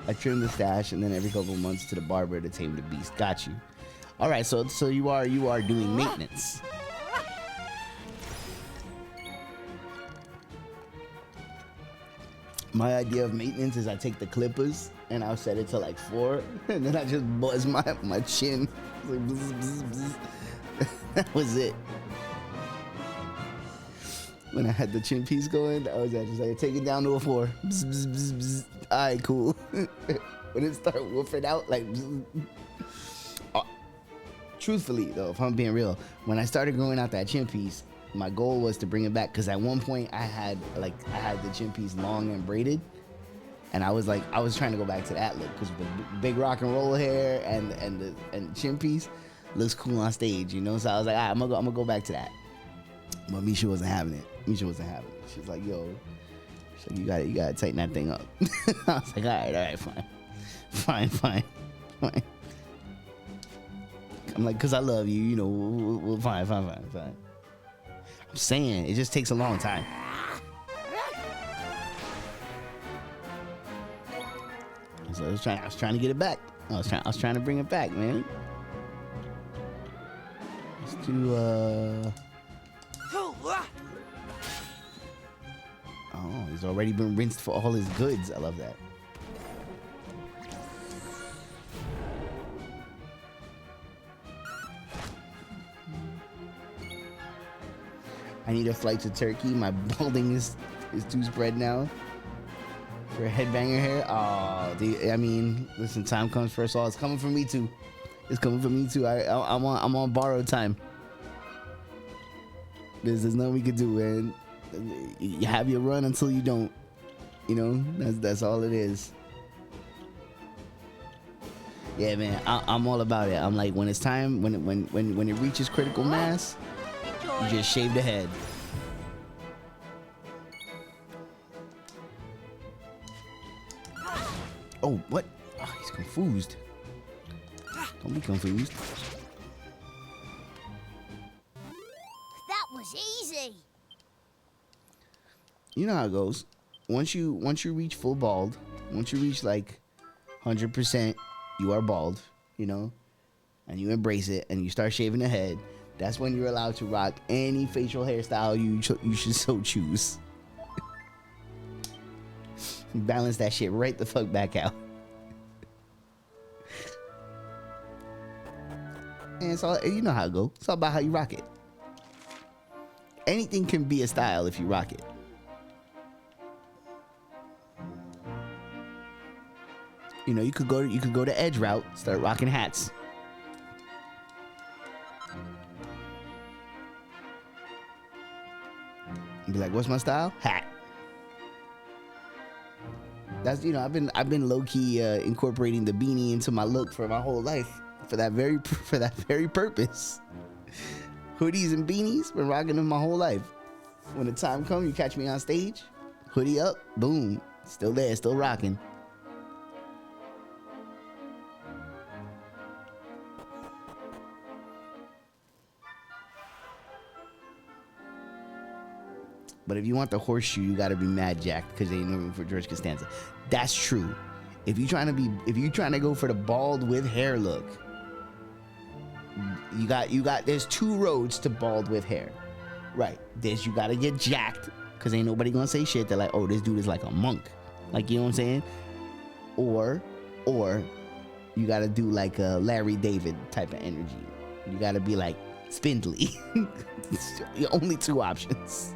I trim the stash, and then every couple of months to the barber to tame the beast. Got you. All right, so you are doing maintenance. My idea of maintenance is I take the clippers and I'll set it to like 4, and then I just buzz my chin. Like bzz, bzz, bzz. That was it. When I had the chin piece going, I was just like, take it down to a 4. Bzz, bzz, bzz, bzz. All right, cool. When it started woofing out, like, truthfully though, if I'm being real, when I started growing out that chin piece, my goal was to bring it back, because at one point I had the chin piece long and braided, and I was trying to go back to that look, because the big rock and roll hair and the chin piece looks cool on stage, you know. So I was like, all right, I'm gonna go back to that. But Misha wasn't having it. She's like, yo, she's like, you gotta tighten that thing up. I was like, all right, fine. I'm like, cause I love you, you know. We'll fine. I'm saying it just takes a long time. So I was trying to get it back. I was trying to bring it back, man. Let's do oh, he's already been rinsed for all his goods. I love that. I need a flight to Turkey. My balding is too spread now for a headbanger hair. Oh, I mean, listen, time comes for us all. It's coming for me too. I'm on borrowed time. There's nothing we could do, man. You have your run until you don't. You know, that's all it is. Yeah, man, I'm all about it. I'm like, when it's time, when it reaches critical mass, you just shave the head. Oh, what? Oh, he's confused. Don't be confused. That was easy. You know how it goes. Once you reach full bald, once you reach like 100%, you are bald, you know, and you embrace it, and you start shaving the head. That's when you're allowed to rock any facial hairstyle you should so choose. Balance that shit right the fuck back out. And it's all, you know how it goes. It's all about how you rock it. Anything can be a style if you rock it. You know, you could go the edge route, start rocking hats. Be like, what's my style? Hat. That's, you know, I've been low key incorporating the beanie into my look for my whole life for that very purpose. Hoodies and beanies, been rocking them my whole life. When the time comes, you catch me on stage, hoodie up, boom, still there, still rocking. But if you want the horseshoe, you gotta be mad jacked, because there ain't no room for George Costanza. That's true. If you trying to go for the bald with hair look, there's 2 roads to bald with hair. Right. You gotta get jacked, because ain't nobody gonna say shit. They're like, oh, this dude is like a monk. Like, you know what I'm saying? Or you gotta do like a Larry David type of energy. You gotta be like spindly. Only 2 options.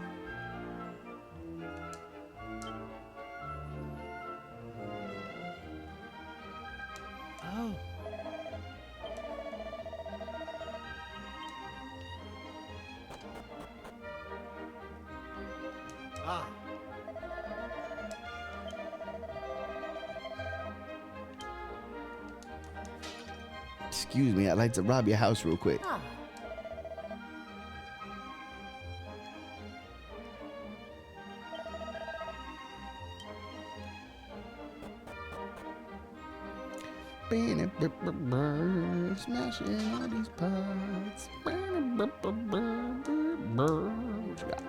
Excuse me, I'd like to rob your house real quick. Smashing all these pots. What you got?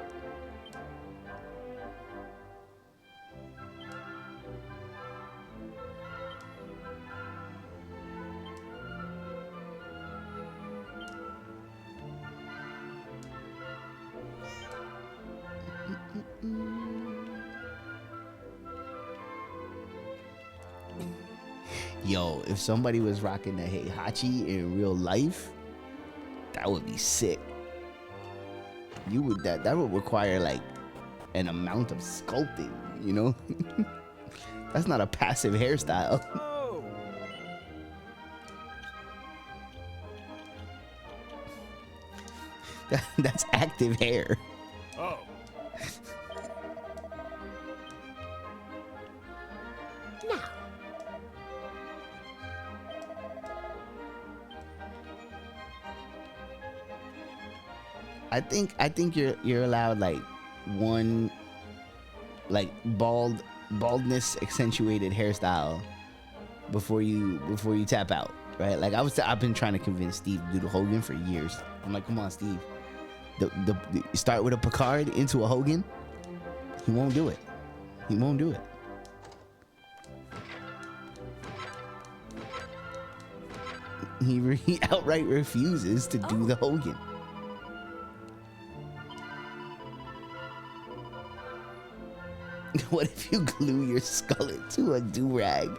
Yo, if somebody was rocking the Heihachi in real life, that would be sick. You would that would require like an amount of sculpting, you know? That's not a passive hairstyle. Oh. That's active hair. Oh. Now, I think you're allowed like one like baldness accentuated hairstyle before you tap out, right? Like I've been trying to convince Steve to do the Hogan for years. I'm like, come on, Steve. The start with a Picard into a Hogan. He won't do it. He won't do it. He outright refuses to do the Hogan. What if you glue your skullet to a do-rag?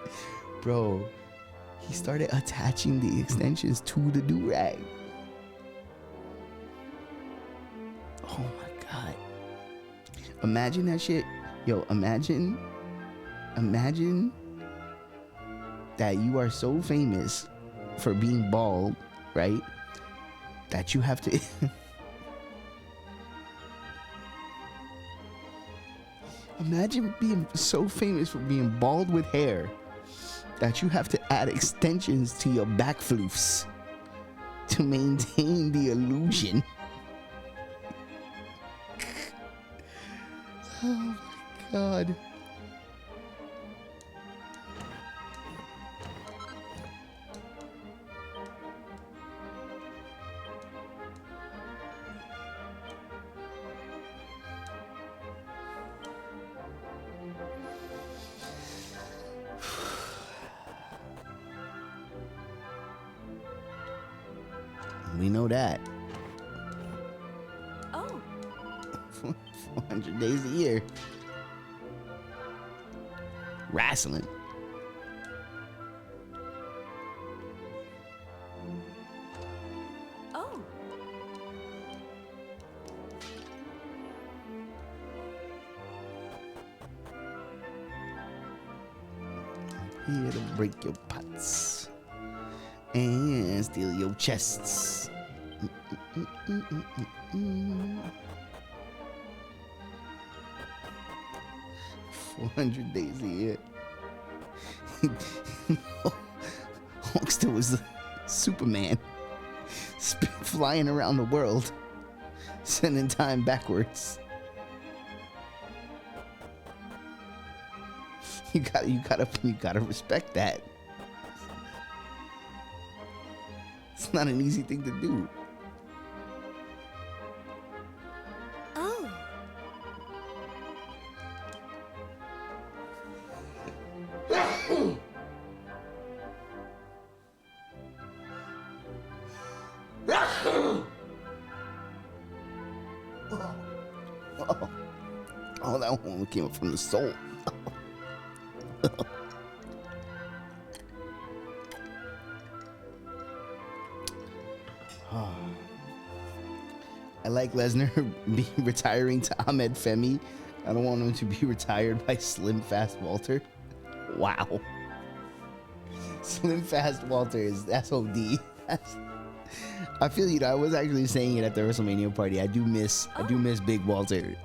Bro, he started attaching the extensions to the do-rag. Oh my god. Imagine that shit. Yo, imagine that you are so famous for being bald, right? That you have to imagine being so famous for being bald with hair that you have to add extensions to your back floofs to maintain the illusion. Oh my god. We know that. oh, 400 days a year. Wrestling. oh, Here to break your pots and steal your chests. 400 days a year. Hulkster was Superman, flying around the world, sending time backwards. You gotta respect that. It's not an easy thing to do. oh, Oh, that one came from the soul. I like Lesnar retiring to Ahmed Femi. I don't want him to be retired by Slim Fast Walter. Wow. Slim Fast Walter that's OD. I feel you know, I was actually saying it at the WrestleMania party. I do miss Big Walter.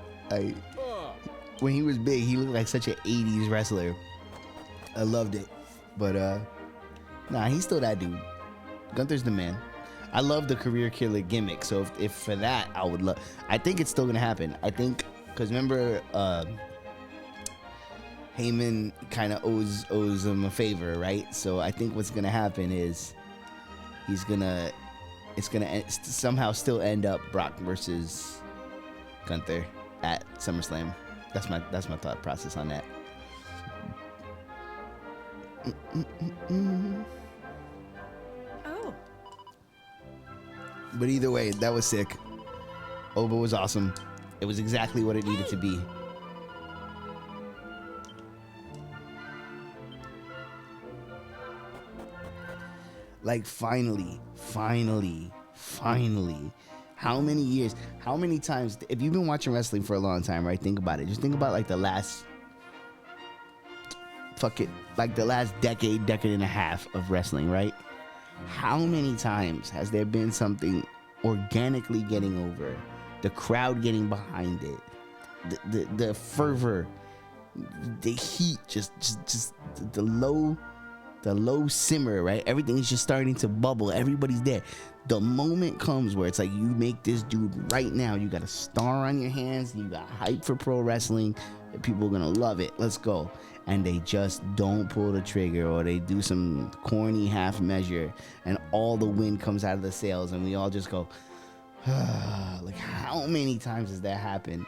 when he was big, he looked like such an 80s wrestler. I loved it. But nah, he's still that dude. Gunther's the man. I love the career killer gimmick. So if for that, I would love. I think it's still gonna happen. I think because remember, Heyman kind of owes him a favor, right? So I think what's gonna happen is it's gonna somehow still end up Brock versus Gunther at SummerSlam. That's my thought process on that. Oh. But either way, that was sick. Oba was awesome. It was exactly what it needed to be. Like finally. How many years? How many times? If you've been watching wrestling for a long time, right? Think about it. Just think about like the last decade and a half of wrestling, right? How many times has there been something organically getting over, the crowd getting behind it, the fervor, the heat, just the low simmer, right? Everything's just starting to bubble. Everybody's there. The moment comes where it's like you make this dude right now. You got a star on your hands. You got hype for pro wrestling. People are gonna love it. Let's go. And they just don't pull the trigger, or they do some corny half measure, and all the wind comes out of the sails, and we all just go, like, how many times has that happened?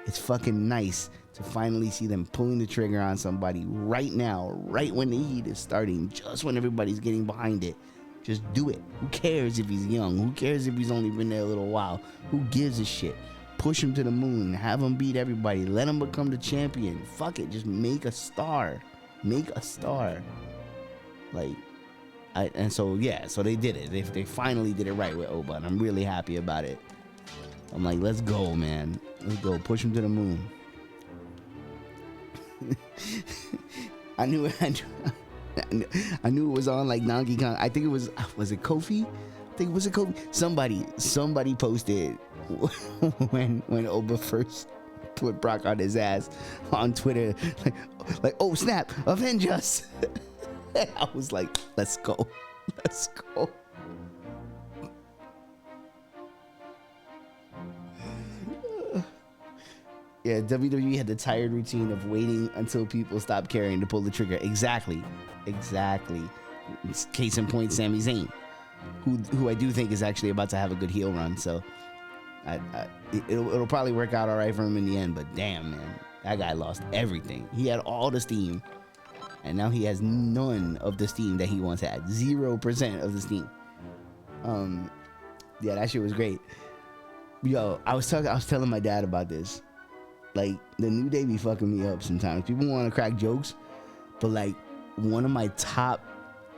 It's fucking nice to finally see them pulling the trigger on somebody right now, right when the heat is starting, just when everybody's getting behind it. Just do it. Who cares if he's young? Who cares if he's only been there a little while? Who gives a shit? Push him to the moon. Have him beat everybody. Let him become the champion. Fuck it. Just make a star. Make a star. So they did it. They finally did it right with Oba, and I'm really happy about it. I'm like, let's go, man. Let's go. Push him to the moon. I knew it was on like Donkey Kong. I think it was it Kofi? I think it was Kofi. Somebody posted when Oba first put Brock on his ass on Twitter, like oh snap, avenge us. I was like, let's go. Yeah, WWE had the tired routine of waiting until people stopped caring to pull the trigger. Exactly. Case in point, Sami Zayn, who I do think is actually about to have a good heel run. So it'll probably work out all right for him in the end. But damn, man, that guy lost everything. He had all the steam, and now he has none of the steam that he once had. 0% of the steam. Yeah, that shit was great. Yo, I was telling my dad about this. Like, the New Day be fucking me up sometimes. People want to crack jokes, but like, one of my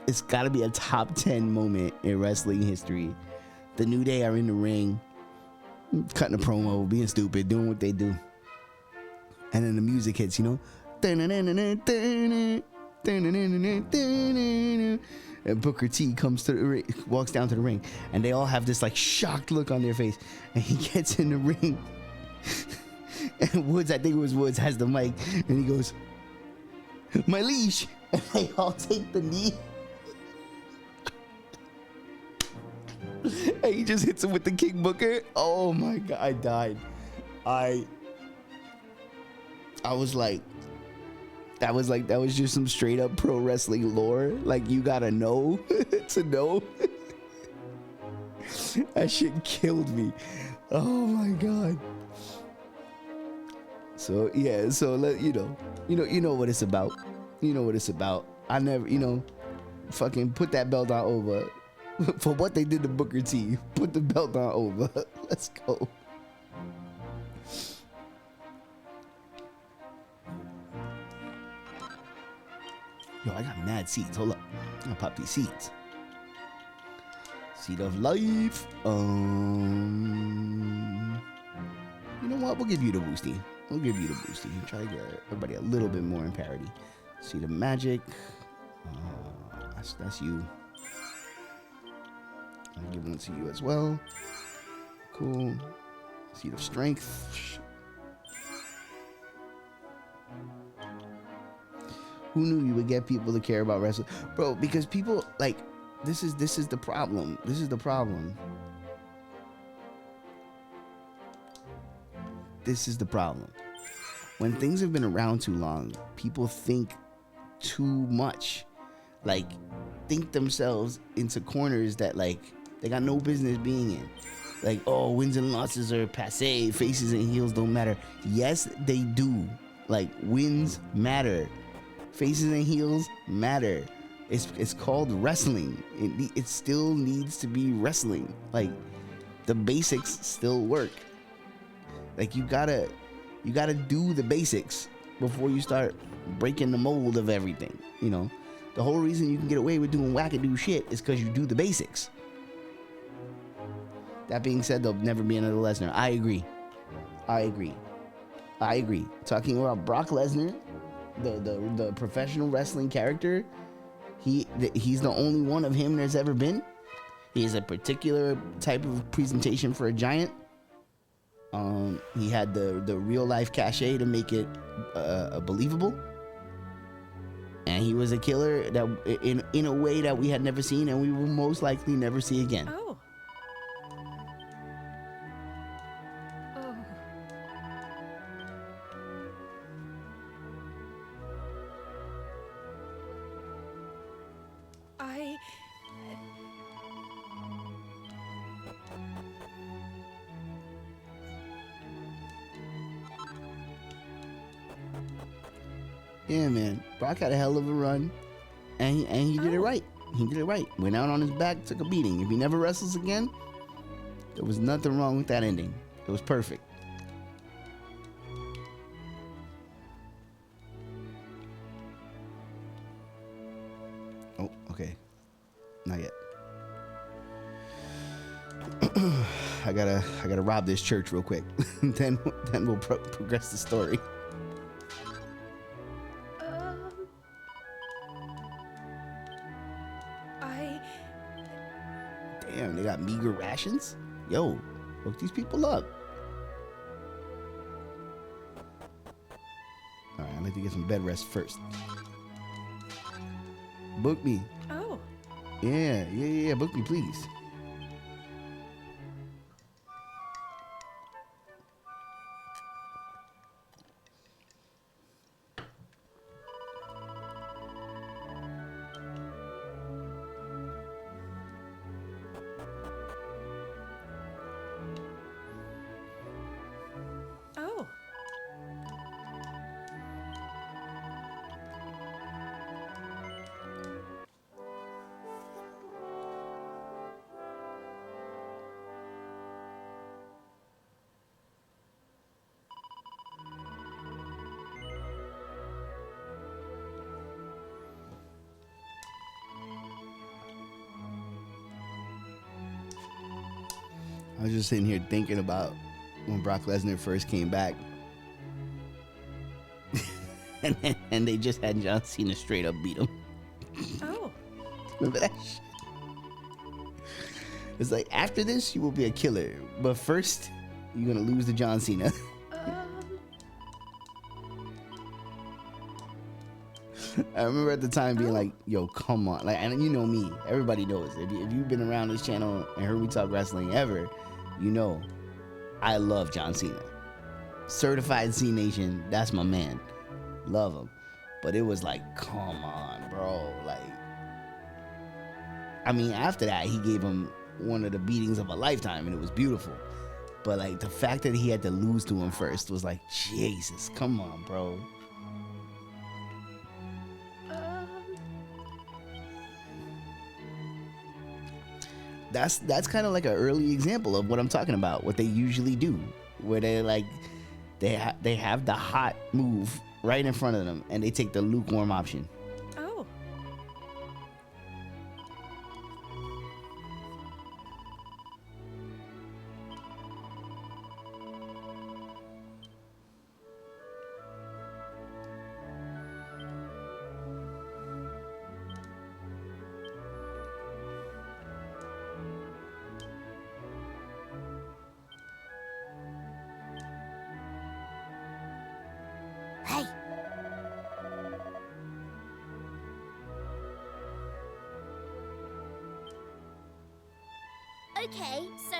it's gotta be a top 10 moment in wrestling history. The New Day are in the ring, cutting a promo, being stupid, doing what they do. And then the music hits, you know? And Booker T walks down to the ring, and they all have this like shocked look on their face, and he gets in the ring. And Woods, I think it was Woods, has the mic, and he goes, "My leash," and they all take the knee. And he just hits him with the King Booker. Oh my God, I died. I was like, that was just some straight up pro wrestling lore. Like, you gotta know to know. That shit killed me. Oh my God. So yeah, so let you know what it's about. You know what it's about. I never, fucking put that belt on over for what they did to Booker T. Put the belt on over. Let's go. Yo, I got mad seeds. Hold up, I'm gonna pop these seeds. Seed of life. You know what? We'll give you the boosty. Try to get everybody a little bit more in parity. Seed of magic. That's you. I'll give one to you as well. Cool. Seed of strength. Who knew you would get people to care about wrestling, bro? Because people like this is the problem. This is the problem. This is the problem. When things have been around too long, people think too much. Like, think themselves into corners that, like, they got no business being in. Like, oh, wins and losses are passe, faces and heels don't matter. Yes, they do. Like, wins matter. Faces and heels matter. It's called wrestling. It still needs to be wrestling. Like, the basics still work. Like, you gotta do the basics before you start breaking the mold of everything. You know, the whole reason you can get away with doing wackadoo shit is because you do the basics. That being said, there'll never be another Lesnar. I agree. Talking about Brock Lesnar, the professional wrestling character, he's the only one of him there's ever been. He has a particular type of presentation for a giant. He had the real life cachet to make it believable, and he was a killer that in a way that we had never seen, and we will most likely never see again. Oh. Oh. Yeah, man. Brock had a hell of a run, and he did it right. He did it right. Went out on his back, took a beating. If he never wrestles again, there was nothing wrong with that ending. It was perfect. Oh, okay. Not yet. I gotta rob this church real quick. then we'll progress the story. Damn, they got meager rations? Yo, hook these people up. Alright, I'd like to get some bed rest first. Book me. Oh. Yeah, book me, please. Oh. I was just sitting here thinking about when Brock Lesnar first came back. and they just had John Cena straight up beat him. Oh. Remember that shit? It's like, after this, you will be a killer. But first, you're going to lose to John Cena. I remember at the time being like, yo, come on. Like, and you know me. Everybody knows. If you've been around this channel and heard me talk wrestling ever, you know I love John Cena. Certified C Nation, that's my man. Love him. But it was like, come on, bro. Like, I mean, after that, he gave him one of the beatings of a lifetime, and it was beautiful. But, like, the fact that he had to lose to him first was like, Jesus, come on, bro. That's kind of like an early example of what I'm talking about, what they usually do, where they like they have the hot move right in front of them and they take the lukewarm option. Oh. Hey. Okay, so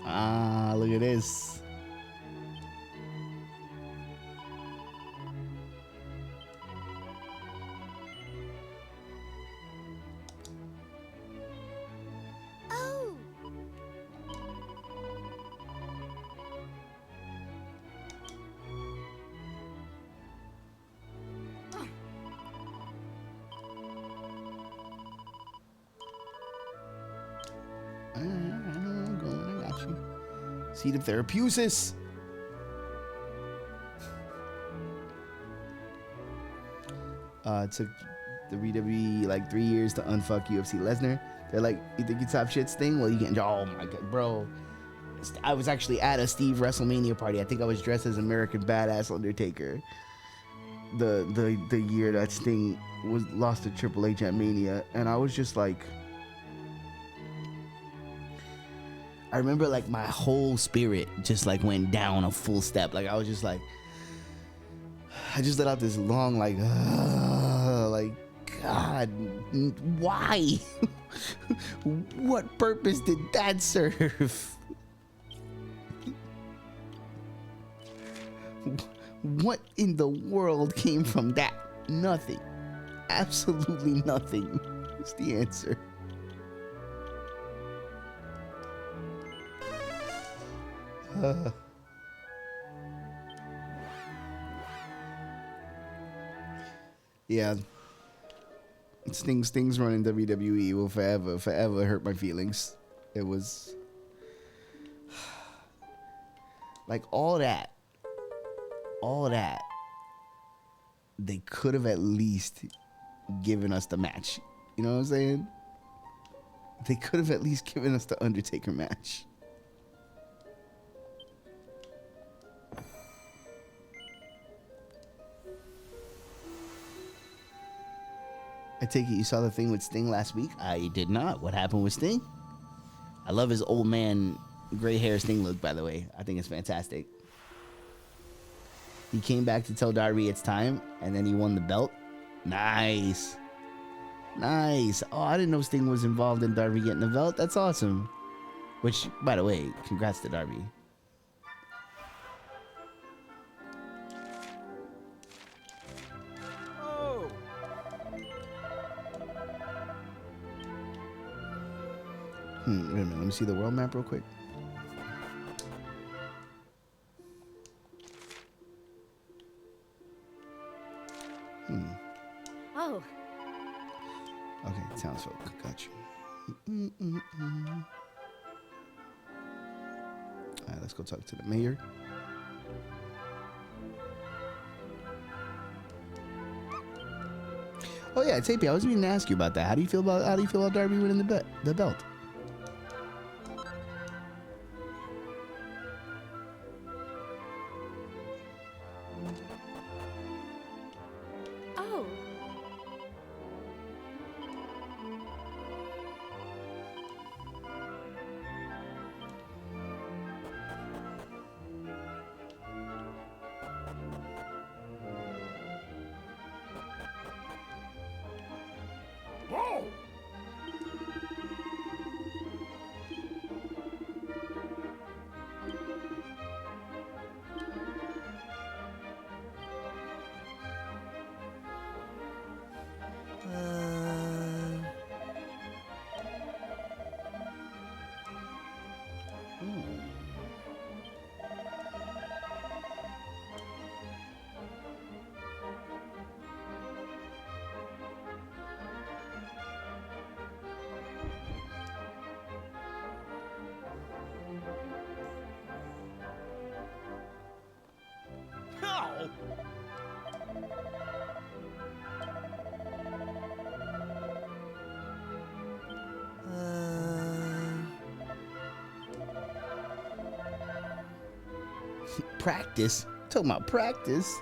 Ah, look at this. oh, I know where I'm going. I got you. Seed of Therapeutics. It took the WWE like 3 years to unfuck UFC Lesnar. They're like, you think you top shit's thing? Well, you can't. Oh my god, bro. I was actually at a Steve WrestleMania party. I think I was dressed as American Badass Undertaker. The year that Sting was lost to Triple H at Mania, and I was just like, I remember like my whole spirit just like went down a full step. Like I was just like, I just let out this long like God, why? What purpose did that serve? What in the world came from that? Nothing. Absolutely nothing. That's the answer. Yeah. Sting's run in WWE will forever hurt my feelings. It was like all that. They could have at least given us the match. You know what I'm saying? They could have at least given us the Undertaker match. I take it you saw the thing with Sting last week? I did not. What happened with Sting? I love his old man gray hair Sting look, by the way. I think it's fantastic. He came back to tell Darby it's time, and then he won the belt. Nice. Nice. Oh, I didn't know Sting was involved in Darby getting the belt. That's awesome. Which, by the way, congrats to Darby. Oh. Wait a minute. Let me see the world map real quick. oh, Okay, townsfolk. Got you. All right, let's go talk to the mayor. Oh yeah, Tapey, I was going to ask you about that. How do you feel about Darby winning the belt? oh. Whoa. Ow. Practice? Talking about practice?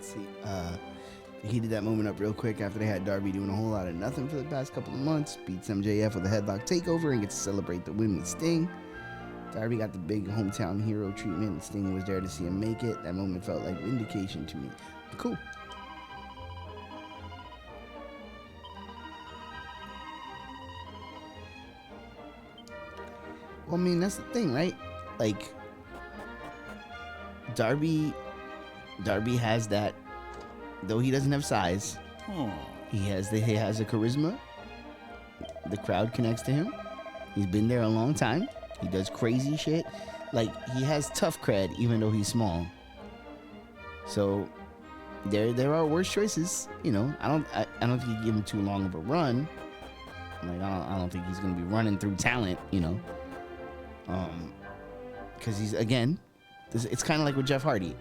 See, heated that moment up real quick after they had Darby doing a whole lot of nothing for the past couple of months. Beats MJF with a headlock takeover and gets to celebrate the win with Sting. Darby got the big hometown hero treatment, and Sting was there to see him make it. That moment felt like vindication to me. But cool. Well, I mean, that's the thing, right? Like, Darby has that, though he doesn't have size, he has a charisma. The crowd connects to him. He's been there a long time. He does crazy shit. Like, he has tough cred, even though he's small. So, there are worse choices. You know, I don't think you give him too long of a run. Like, I don't think he's gonna be running through talent. You know, because he's, again, it's kind of like with Jeff Hardy.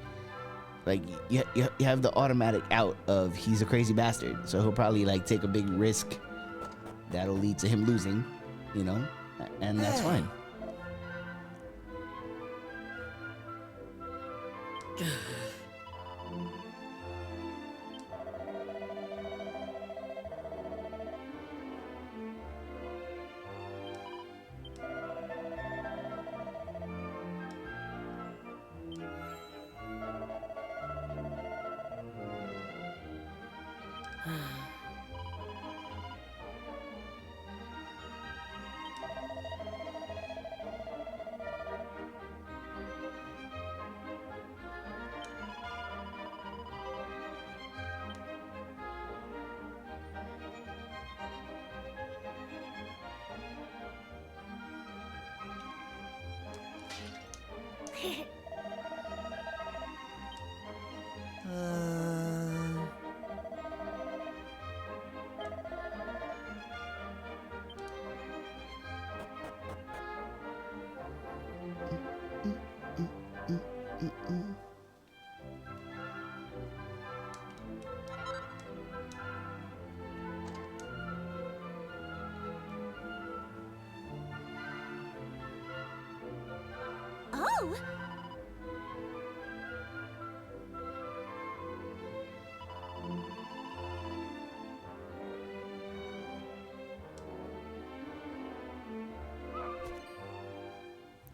Like, you have the automatic out of he's a crazy bastard, so he'll probably like take a big risk that'll lead to him losing. You know, and that's fine. Oh!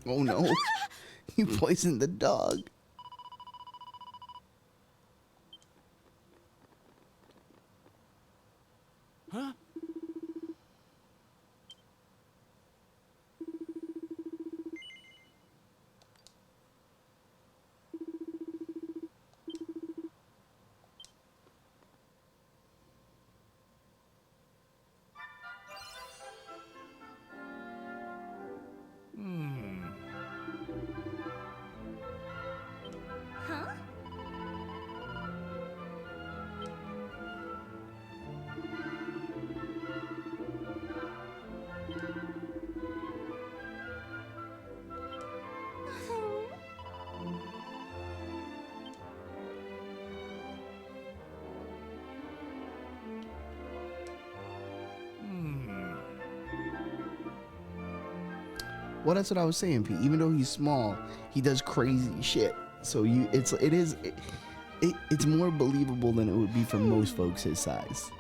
Oh no, you poisoned the dog. Huh? Huh? Well, that's what I was saying, Pete. Even though he's small, he does crazy shit. So it's more believable than it would be for most folks his size.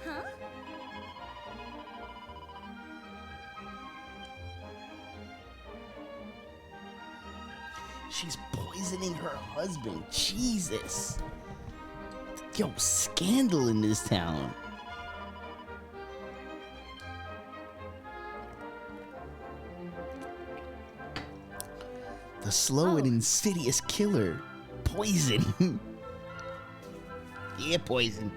Huh? She's poisoning her husband. Jesus. Yo, scandal in this town. The slow and insidious killer. Poison. Yeah, poison.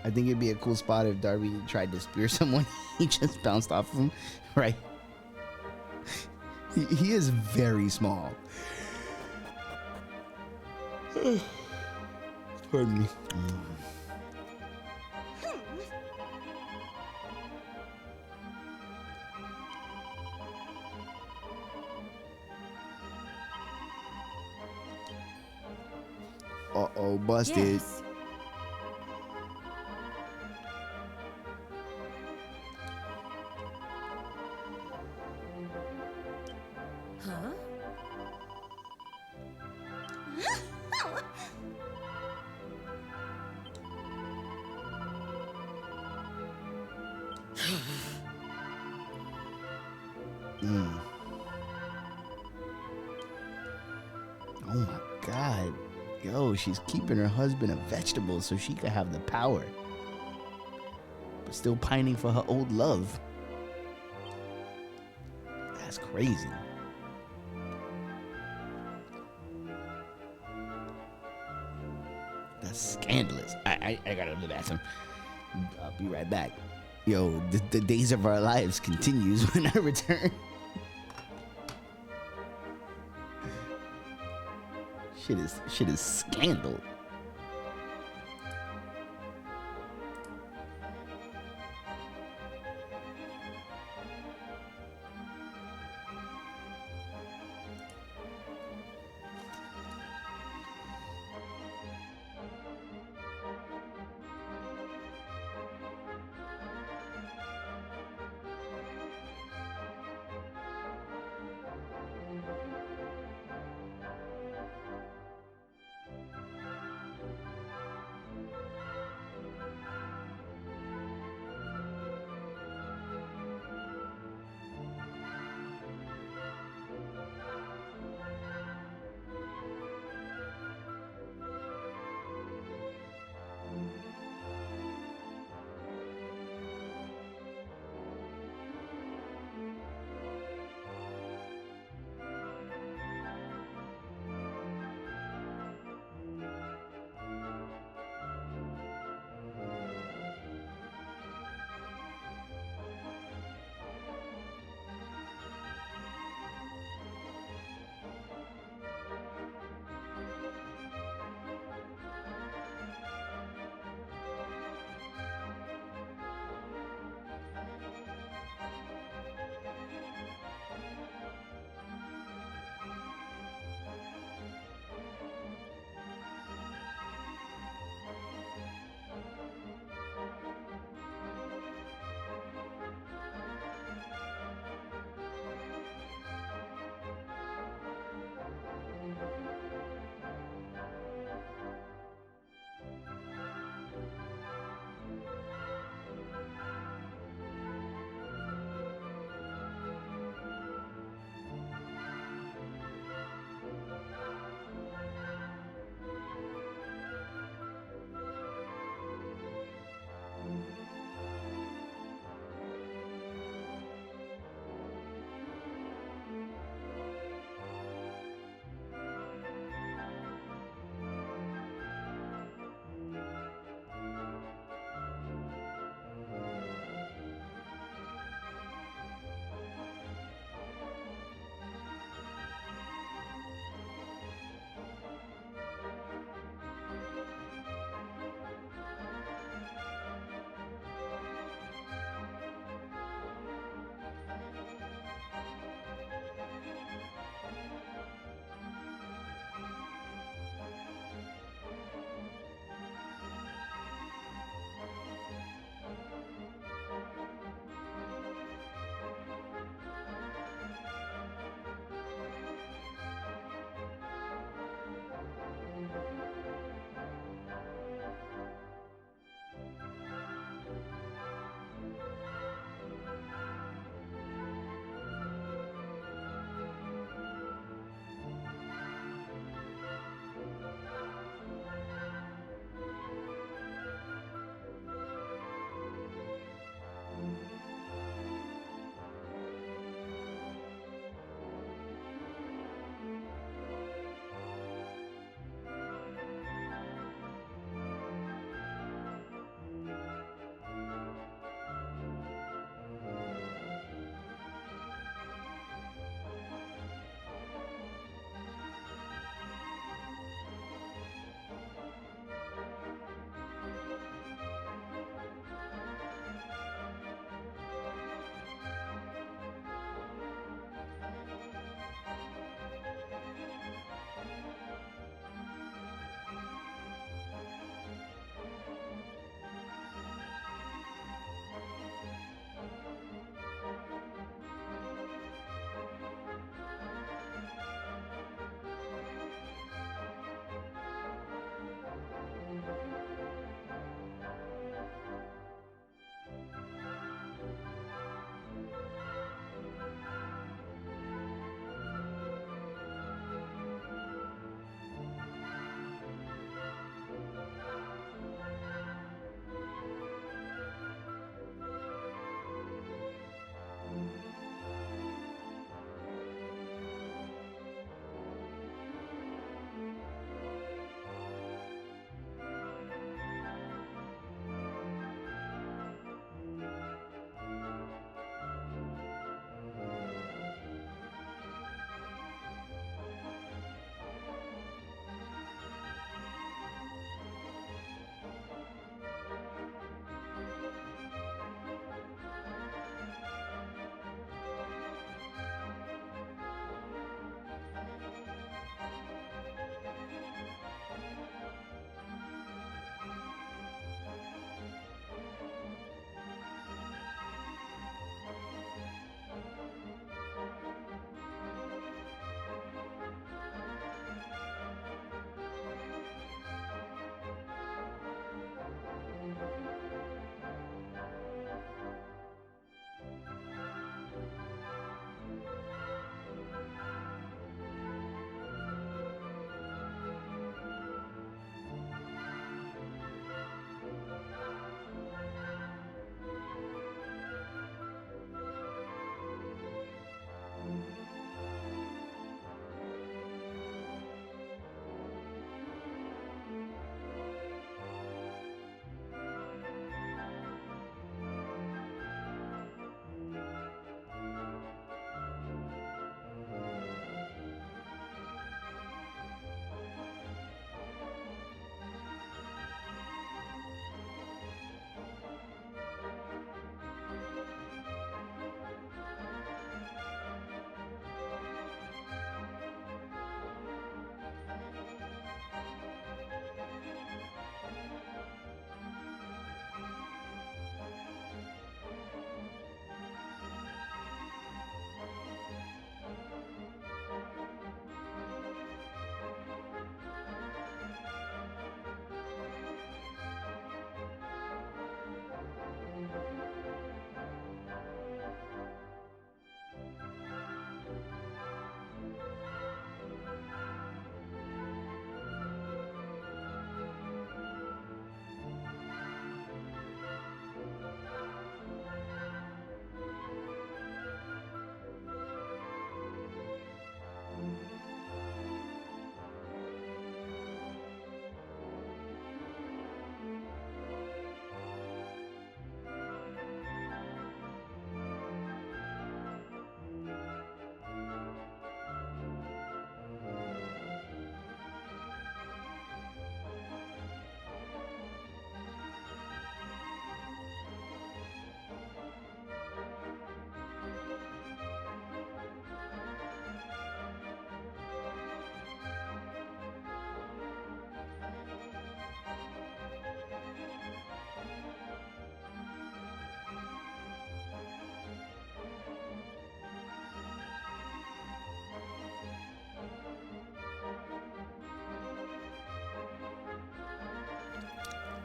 I think it'd be a cool spot if Darby tried to spear someone. He just bounced off of him. Right. He is very small. Pardon me. Uh-oh, busted. Yes. Huh? Mm. Oh my god. Yo, she's keeping her husband a vegetable so she could have the power. But still pining for her old love. That's crazy. That's scandalous. I gotta go to the bathroom. I'll be right back. Yo, the days of our lives continues when I return. Shit is scandal.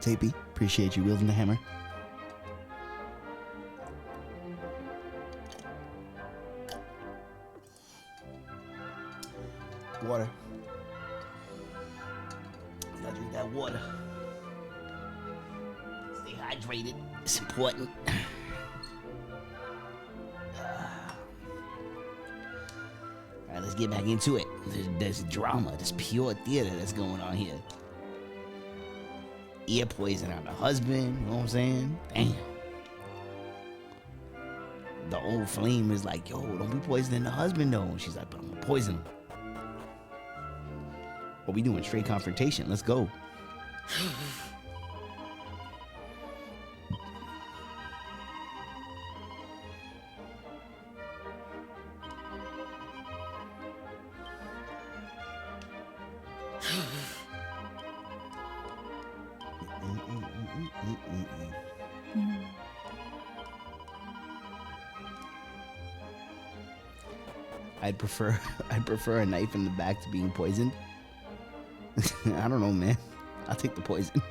Tapey, appreciate you wielding the hammer. Water. Gotta drink that water. Stay hydrated. It's important. Alright, let's get back into it. There's drama, there's pure theater that's going on here. Ear poison on the husband, you know what I'm saying? Damn. The old flame is like, yo, don't be poisoning the husband though. And she's like, but I'm gonna poison him. What we doing? Straight confrontation. Let's go. I'd prefer a knife in the back to being poisoned. I don't know, man. I'll take the poison.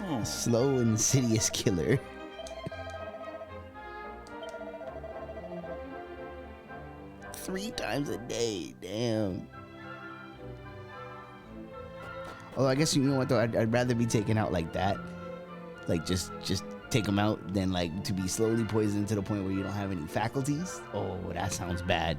Oh. Slow and insidious killer. Three times a day, damn. Although I guess you know what though, I'd rather be taken out like that, like just take them out, than like to be slowly poisoned to the point where you don't have any faculties. Oh, that sounds bad.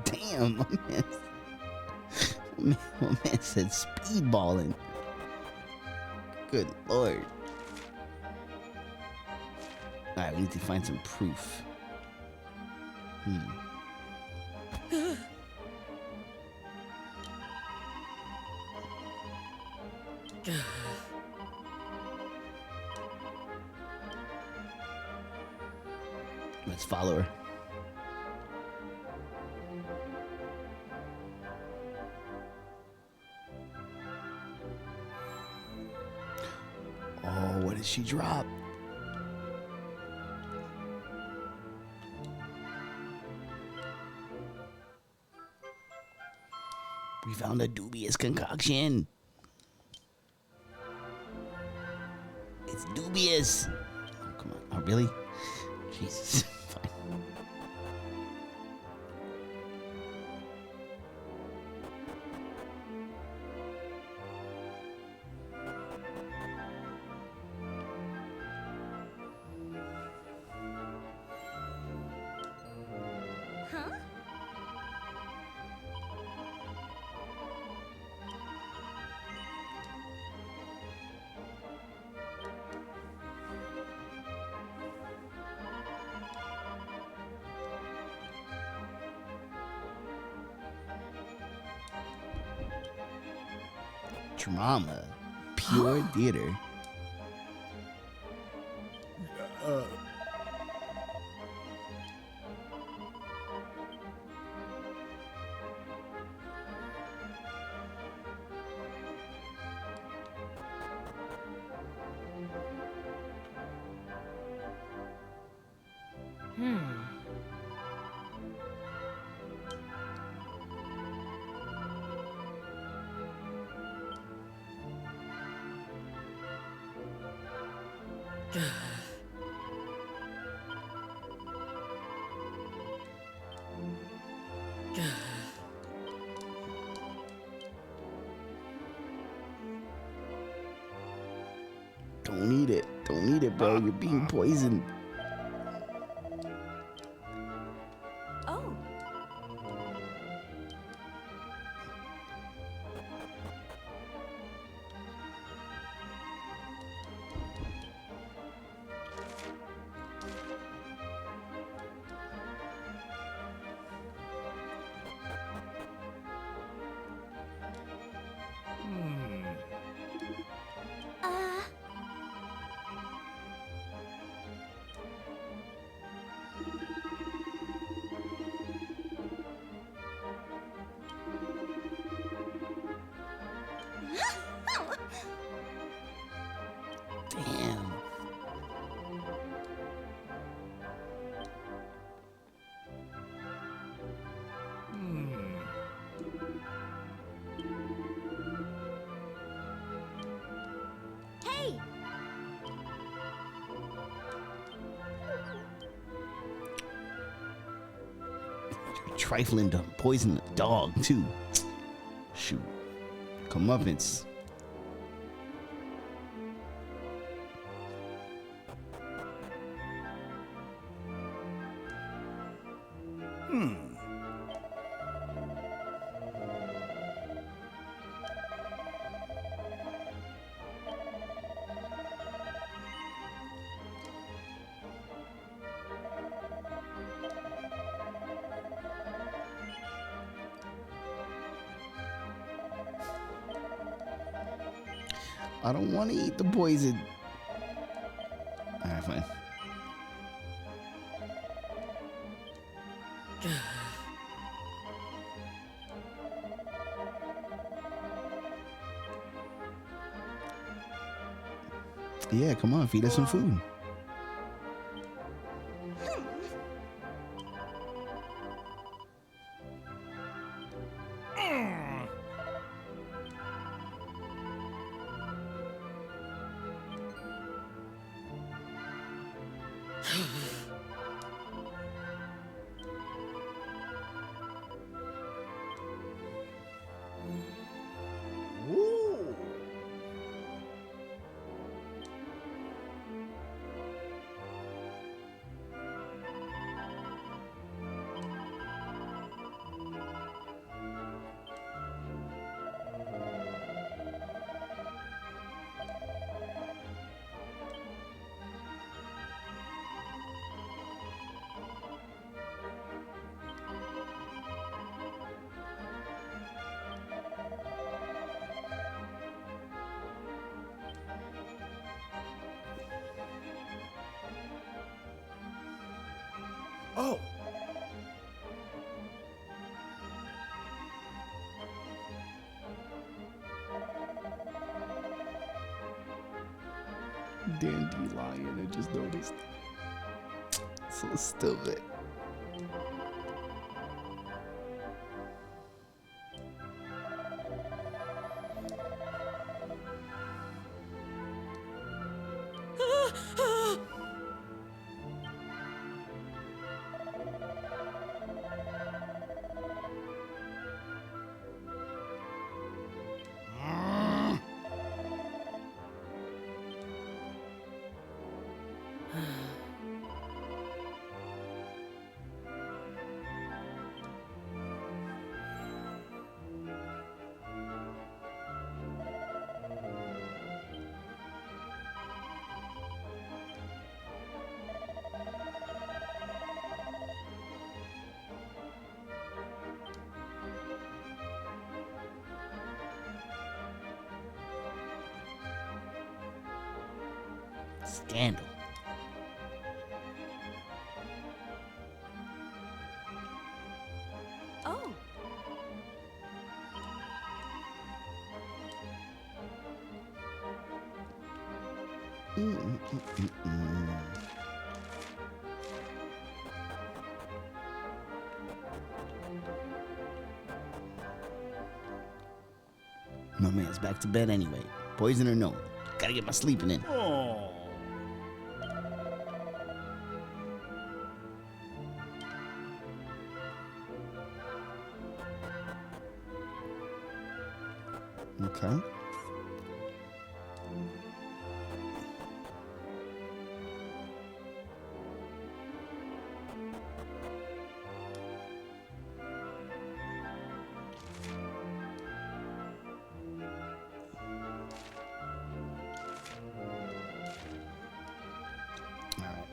Damn, my man said speedballing. Good lord. Alright, we need to find some proof. Let's follow her. Oh, what did she drop? We found a dubious concoction. It's dubious. Oh, come on. Oh, really? Jesus. Fine. Huh? Drama. Pure theater. Don't eat it. Don't eat it, bro. You're being poisoned. Oh. trifling to poison a dog too. Shoot, comeuppance. I don't want to eat the poison. Alright, fine. Yeah, come on, feed us some food. Oh. Dandelion, I just noticed. So stupid. Scandal. Oh. My man's back to bed anyway. Poison or no, gotta get my sleeping in. Oh. Okay.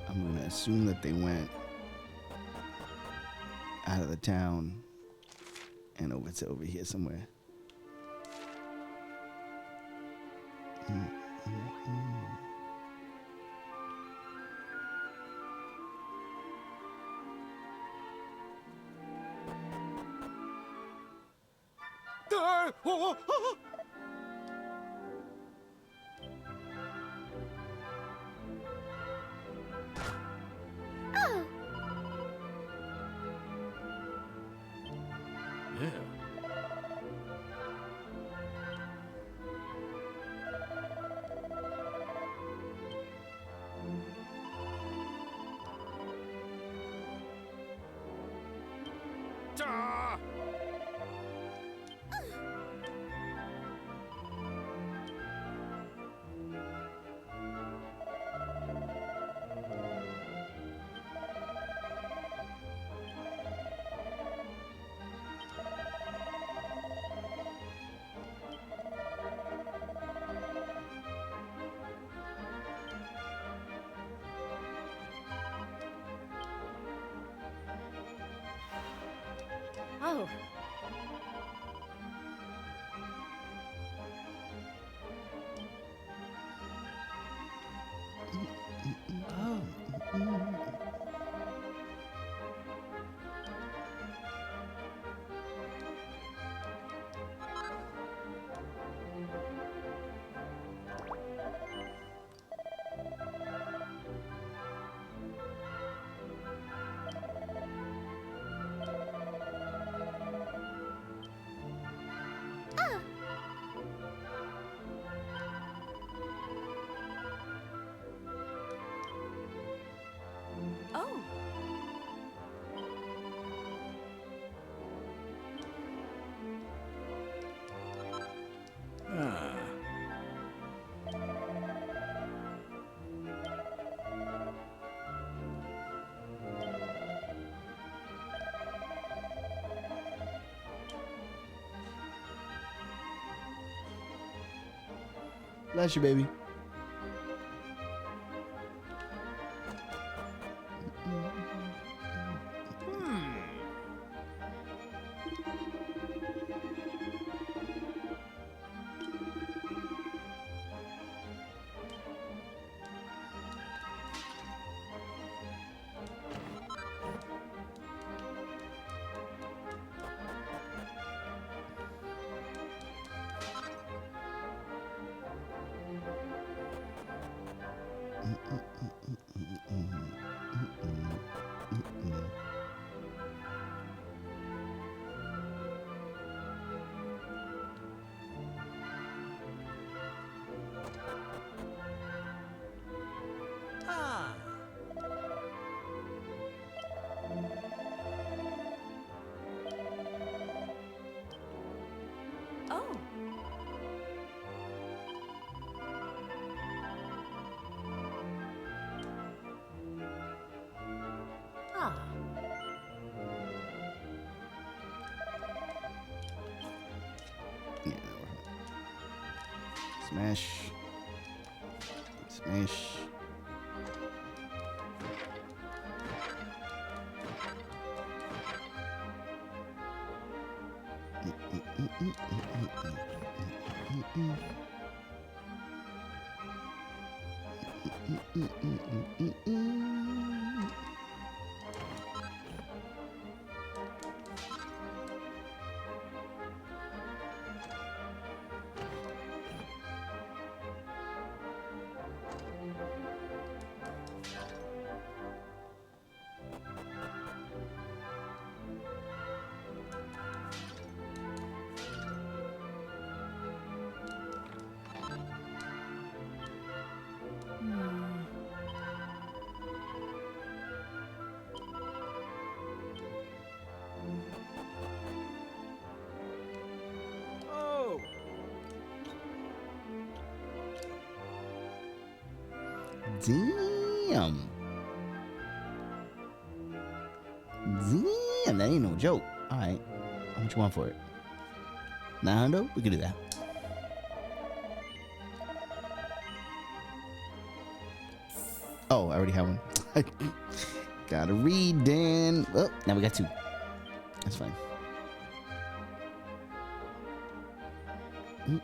I'm gonna assume that they went out of the town and over here somewhere. Yeah. Oh. Oh. Ah. Bless you, baby. Ah. Oh. Ah. Yeah. Smash. Smash. Oh. Damn. Damn, that ain't no joke. All right. How much you want for it? 900? We can do that. Oh, I already have one. Gotta read, Dan. Oh, now we got two. That's fine. Don't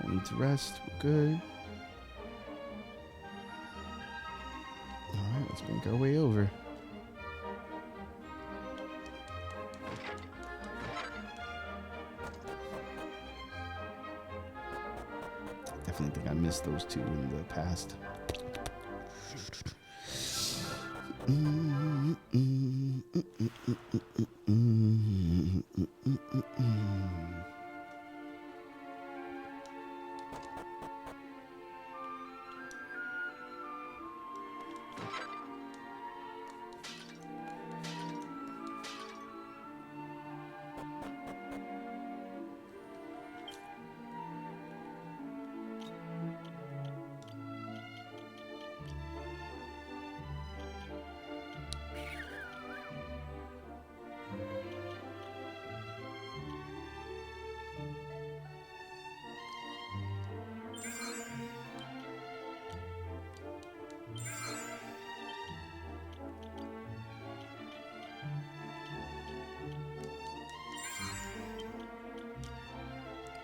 need to rest. We're good. All right, let's make our way over. Definitely think I missed those two in the past.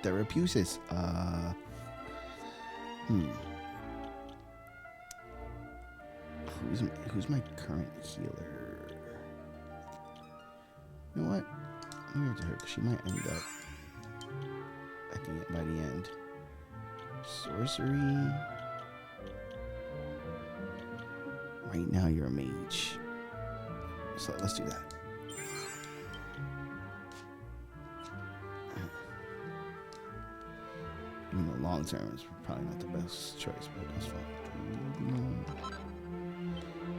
Therapeutics. Who's my current healer? You know what? Let me go to her, 'cause she might end up by the end. Sorcery. Right now you're a mage. So let's do that. Even though long term is probably not the best choice, but that's fine.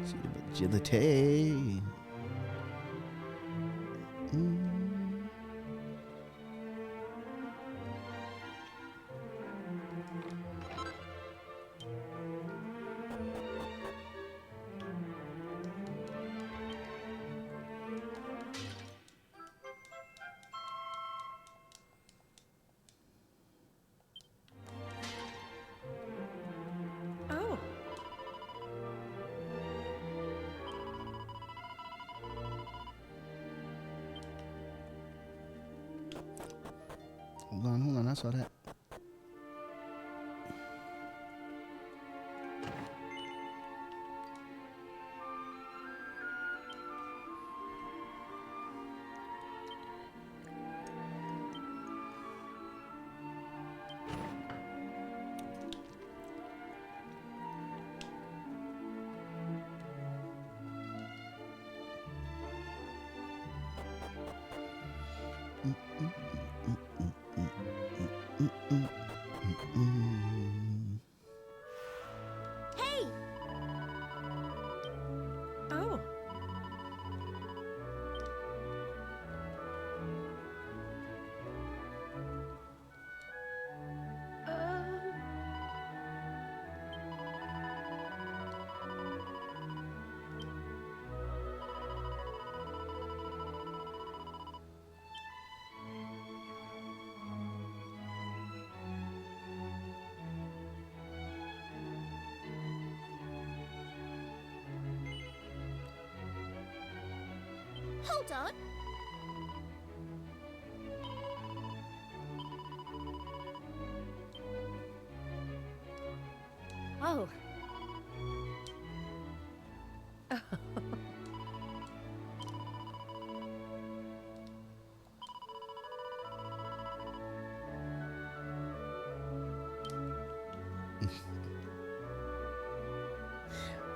See the agility. Oh. Hold on, I saw that. Hey! Oh. Hold on. Oh.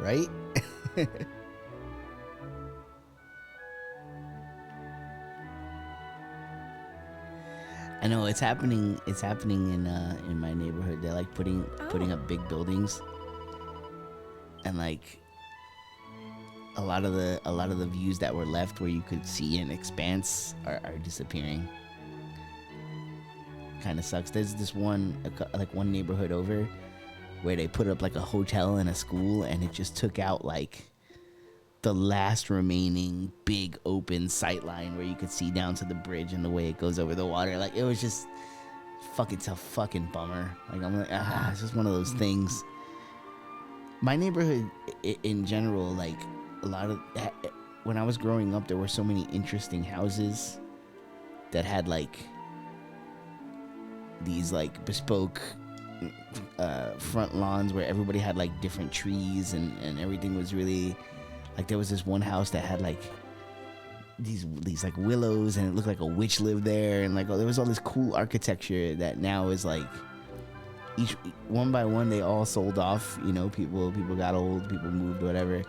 Right? I know it's happening. It's happening in my neighborhood. They're like putting up big buildings, and like a lot of the views that were left where you could see an expanse are disappearing. Kind of sucks. There's this one neighborhood over where they put up like a hotel and a school, and it just took out like the last remaining big open sight line where you could see down to the bridge and the way it goes over the water. Like it was just it's a fucking bummer. Like I'm like, it's just one of those things. My neighborhood in general, like a lot of when I was growing up, there were so many interesting houses that had like these like bespoke front lawns where everybody had like different trees and everything was really like, there was this one house that had like these like willows, and it looked like a witch lived there, and like there was all this cool architecture that now is like each one by one they all sold off. You know, people got old, people moved, whatever,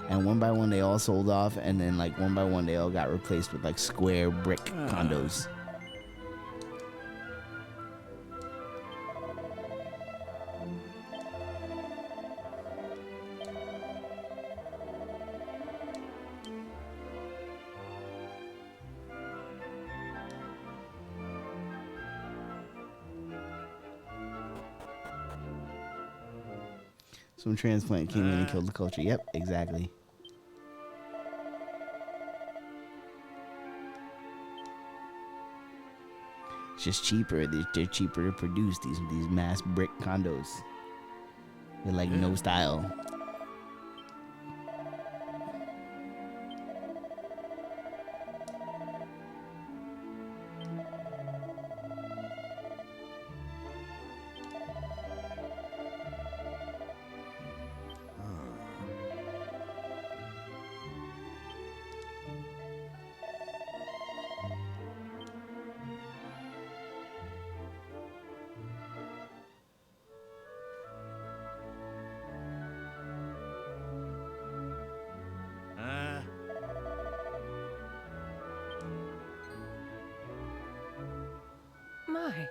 and one by one they all sold off, and then like one by one they all got replaced with like square brick condos. Some transplant came in and killed the culture. Yep, exactly. It's just cheaper. They're cheaper to produce these mass brick condos. They're like no style. my.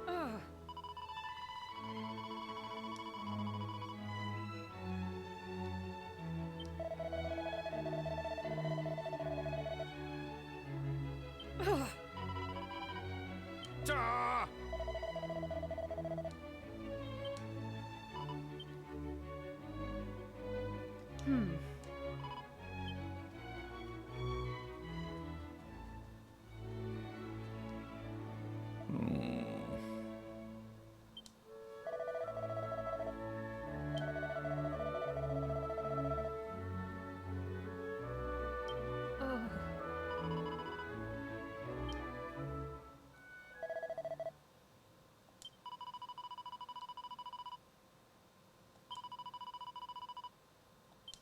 Ah. Ah. Ta! Hmm. Oh.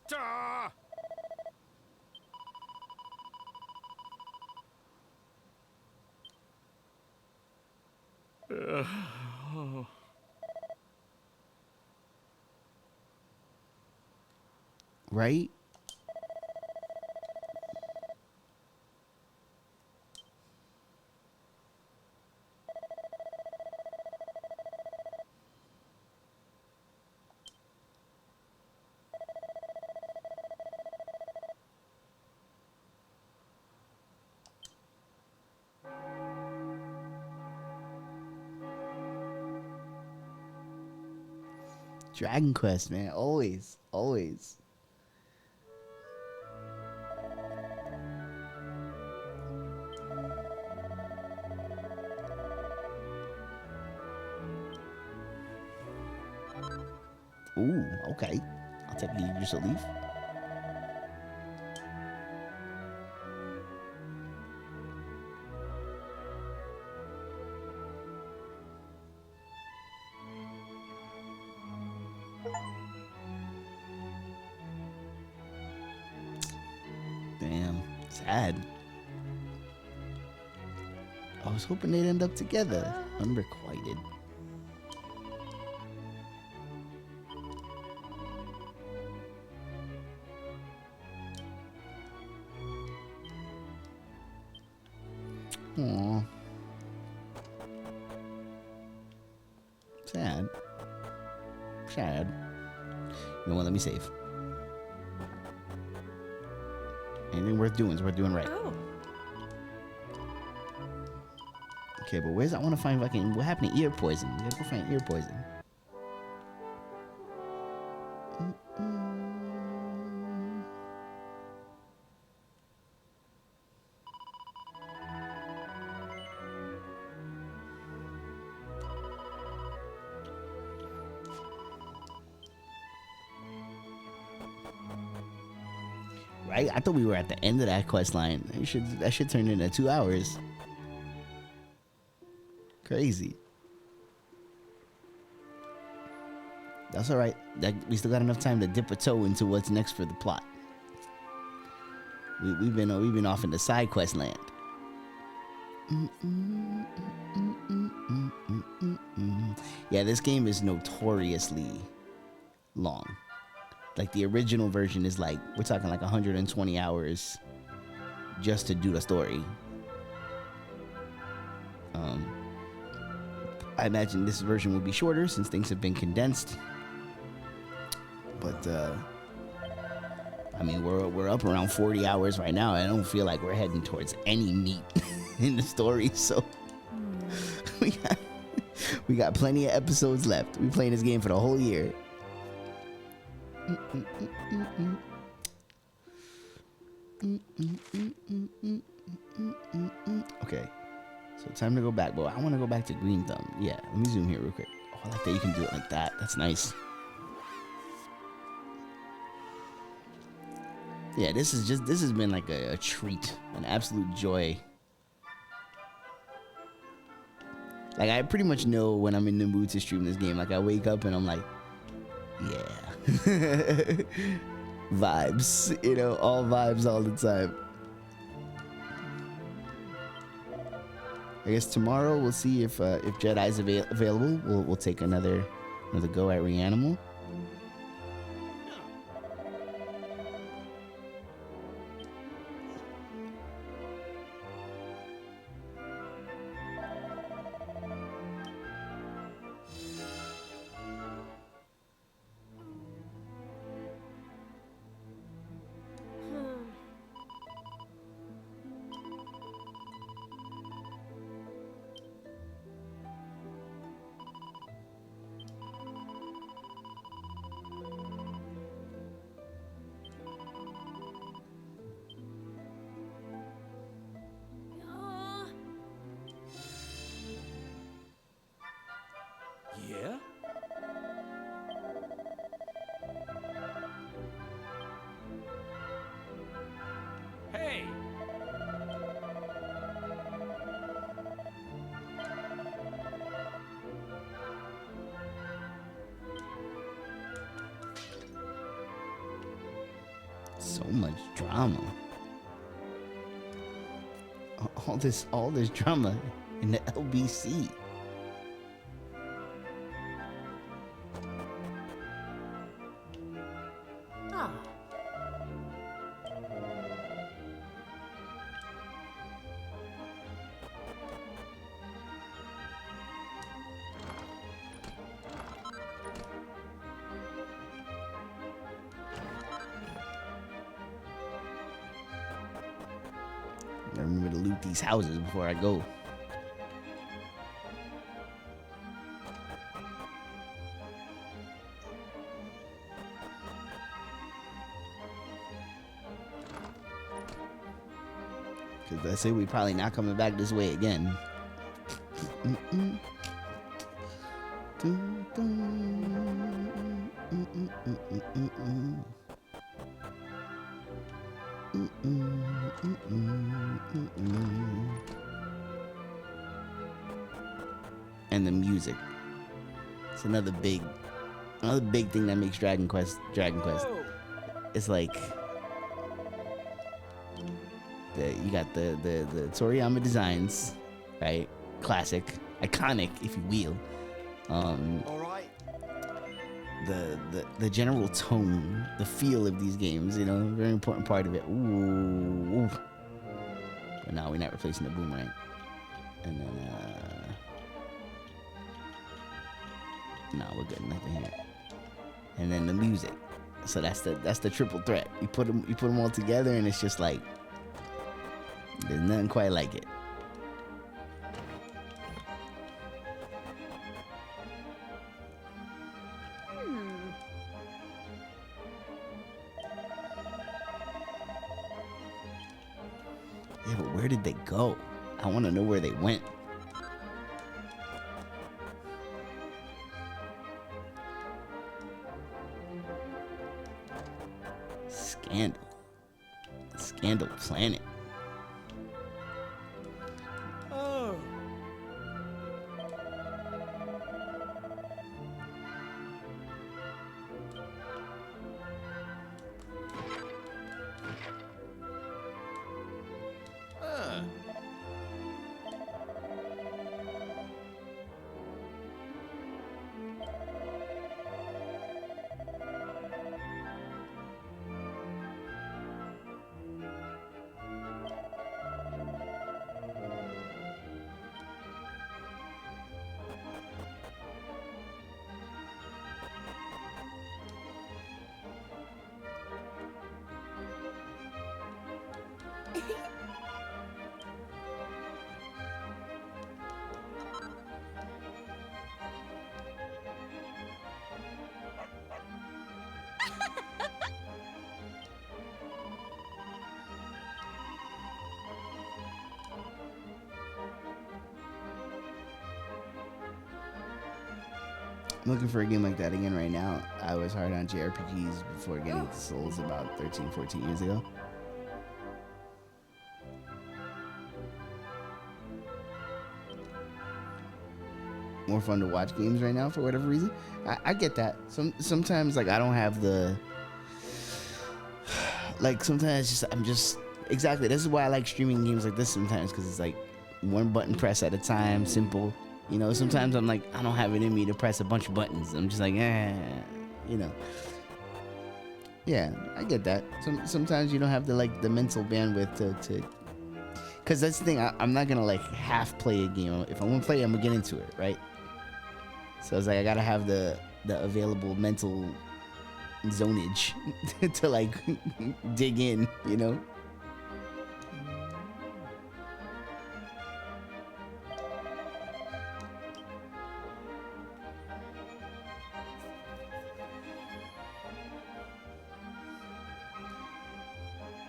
Ta! Right? Dragon Quest, man. Always. Always. Ooh, okay. I'll take the years of leaf. Damn, sad. I was hoping they'd end up together. Unrequited. Aww. Sad. Sad. You know what? Let me save. Anything worth doing is worth doing right. Oh. Okay, but where's I want to find fucking what happened to ear poison? We gotta go find ear poison. Right? I thought we were at the end of that quest line. That should turn into 2 hours. Crazy. That's all right. We still got enough time to dip a toe into what's next for the plot. We've been off into side quest land. Yeah, this game is notoriously long. Like the original version is like, we're talking like 120 hours just to do the story. I imagine this version will be shorter since things have been condensed. But I mean, we're up around 40 hours right now. I don't feel like we're heading towards any meat in the story. So we got plenty of episodes left. We're playing this game for the whole year. Okay, so time to go back, but I want to go back to Green Thumb. Yeah, let me zoom here real quick. Oh, I like that you can do it like that. That's nice. Yeah, this has been like a treat, an absolute joy. Like, I pretty much know when I'm in the mood to stream this game. Like, I wake up and I'm like, yeah. Vibes, you know, all vibes all the time. I guess tomorrow we'll see if Jedi's available. We'll take another go at Reanimal. So much drama. All this drama in the LBC. Ah. I remember to loot these houses before I go. Because I say we probably not coming back this way again. Mm-mm. Dun, dun. Mm-mm, mm-mm, mm-mm. Mm-mm, mm-mm, mm-mm. And the music. It's another big thing that makes Dragon Quest. Oh. It's like you got the Toriyama designs, right? Classic, iconic, if you will. All right. The general tone, the feel of these games, a very important part of it. Ooh. But now we're not replacing the boomerang. And then no, we're good. Nothing here. And then the music. So that's the triple threat. You put them all together, and it's just like there's nothing quite like it. Yeah, but where did they go? I want to know where they went. Scandal Planet. Oh. I'm looking for a game like that again right now. I was hard on JRPGs before getting into Souls about 13, 14 years ago. More fun to watch games right now for whatever reason. I get that. Sometimes like I don't have the like sometimes I'm just exactly. This is why I like streaming games like this sometimes, because it's like one button press at a time, simple. Sometimes I'm like, I don't have it in me to press a bunch of buttons. I'm just like, Yeah, I get that. Sometimes you don't have the mental bandwidth to because that's the thing. I'm not gonna like half play a game. If I'm gonna play, I'm gonna get into it, right? So it's like I gotta have the available mental zonage to like dig in,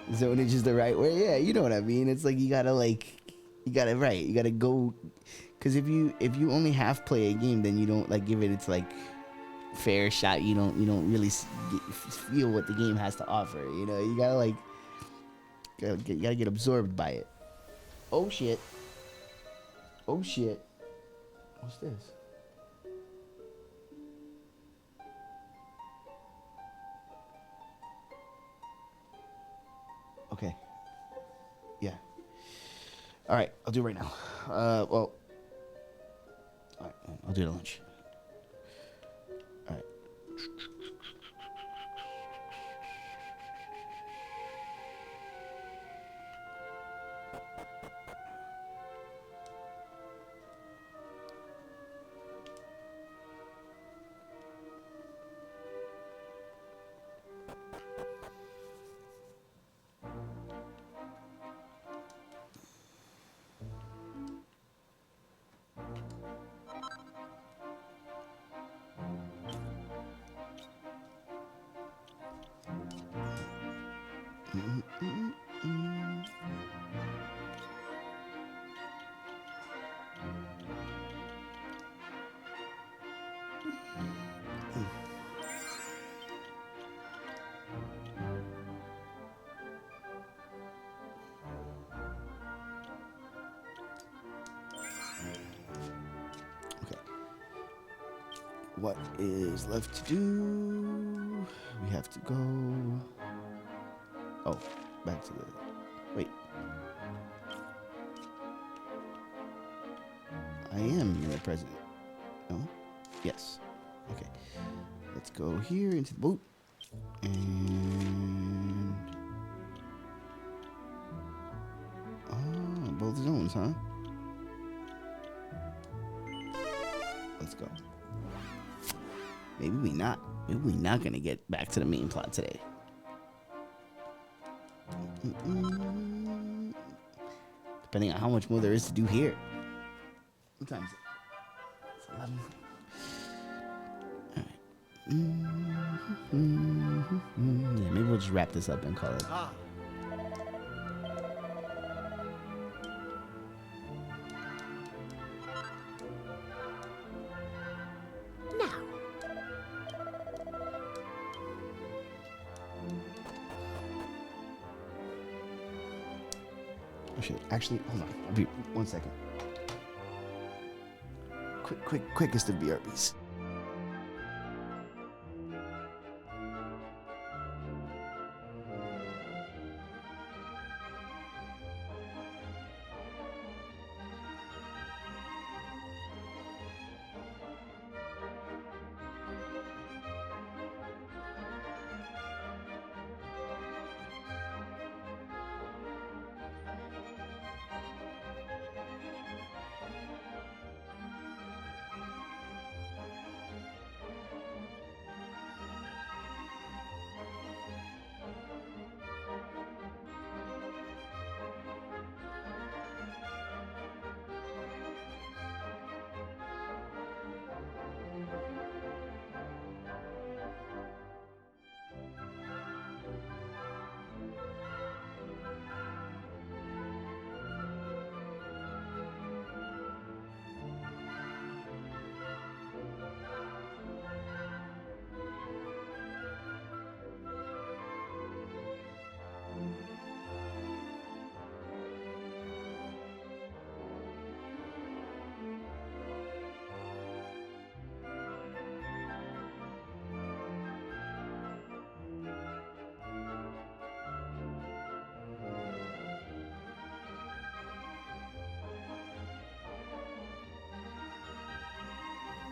Zonage is the right word. Yeah, you know what I mean. It's like you gotta go, because if you only half play a game, then you don't like give it its like fair shot. You don't really feel what the game has to offer. You gotta get absorbed by it. Oh shit. What's this? Okay. Yeah. All right, I'll do it right now. Well, all right, I'll do it at lunch. All right. Okay. What is left to do? We have to go. Oh, back to the. Wait. I am in the present. No? Yes. Okay. Let's go here into the boat. And. Oh, both zones, huh? Let's go. Maybe we not. Maybe we not gonna get back to the main plot today. Depending on how much more there is to do here. What time is it? It's 11. Alright. Yeah, maybe we'll just wrap this up and call it. Ah. Now. Oh shit. Actually, hold on. I'll be 1 second. Quickest of BRBs.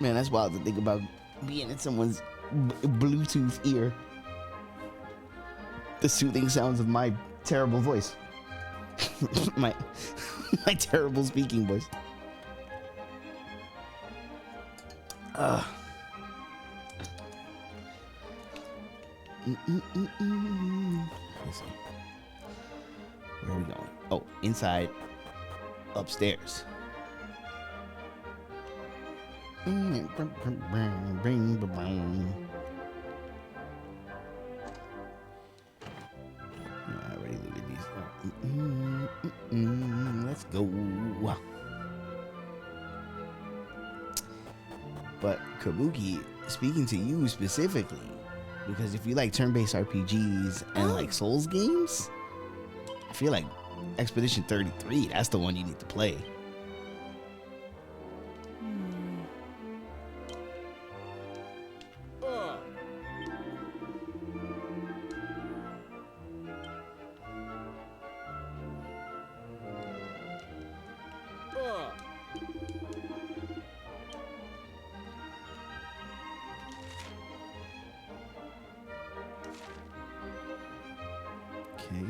Man, that's wild to think about being in someone's Bluetooth ear. The soothing sounds of my terrible voice. my terrible speaking voice. Let's see. Where are we going? Oh, inside. Upstairs. Yeah, I already looked at these. Let's go. But Kabuki, speaking to you specifically, because if you like turn-based RPGs and like Souls games, I feel like Expedition 33, that's the one you need to play. Okay.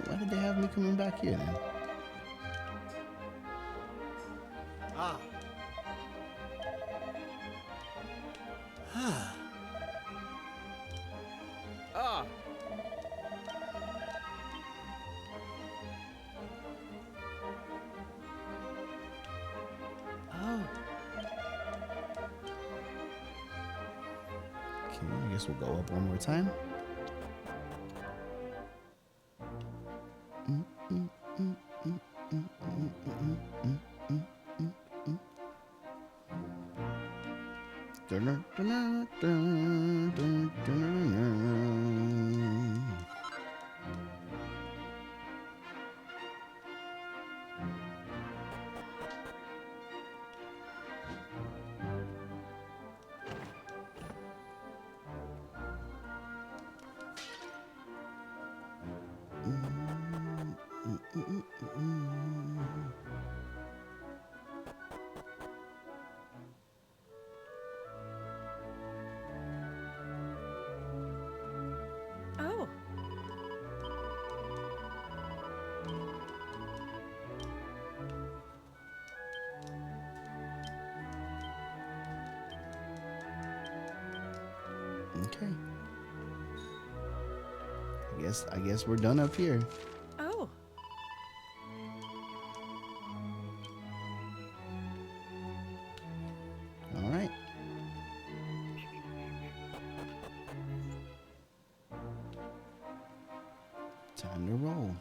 Why did they have me coming back here then? Ah. Ah. Oh. Okay, I guess we'll go up one more time. Oh. Okay. I guess we're done up here. Oh. All right. Time to roll.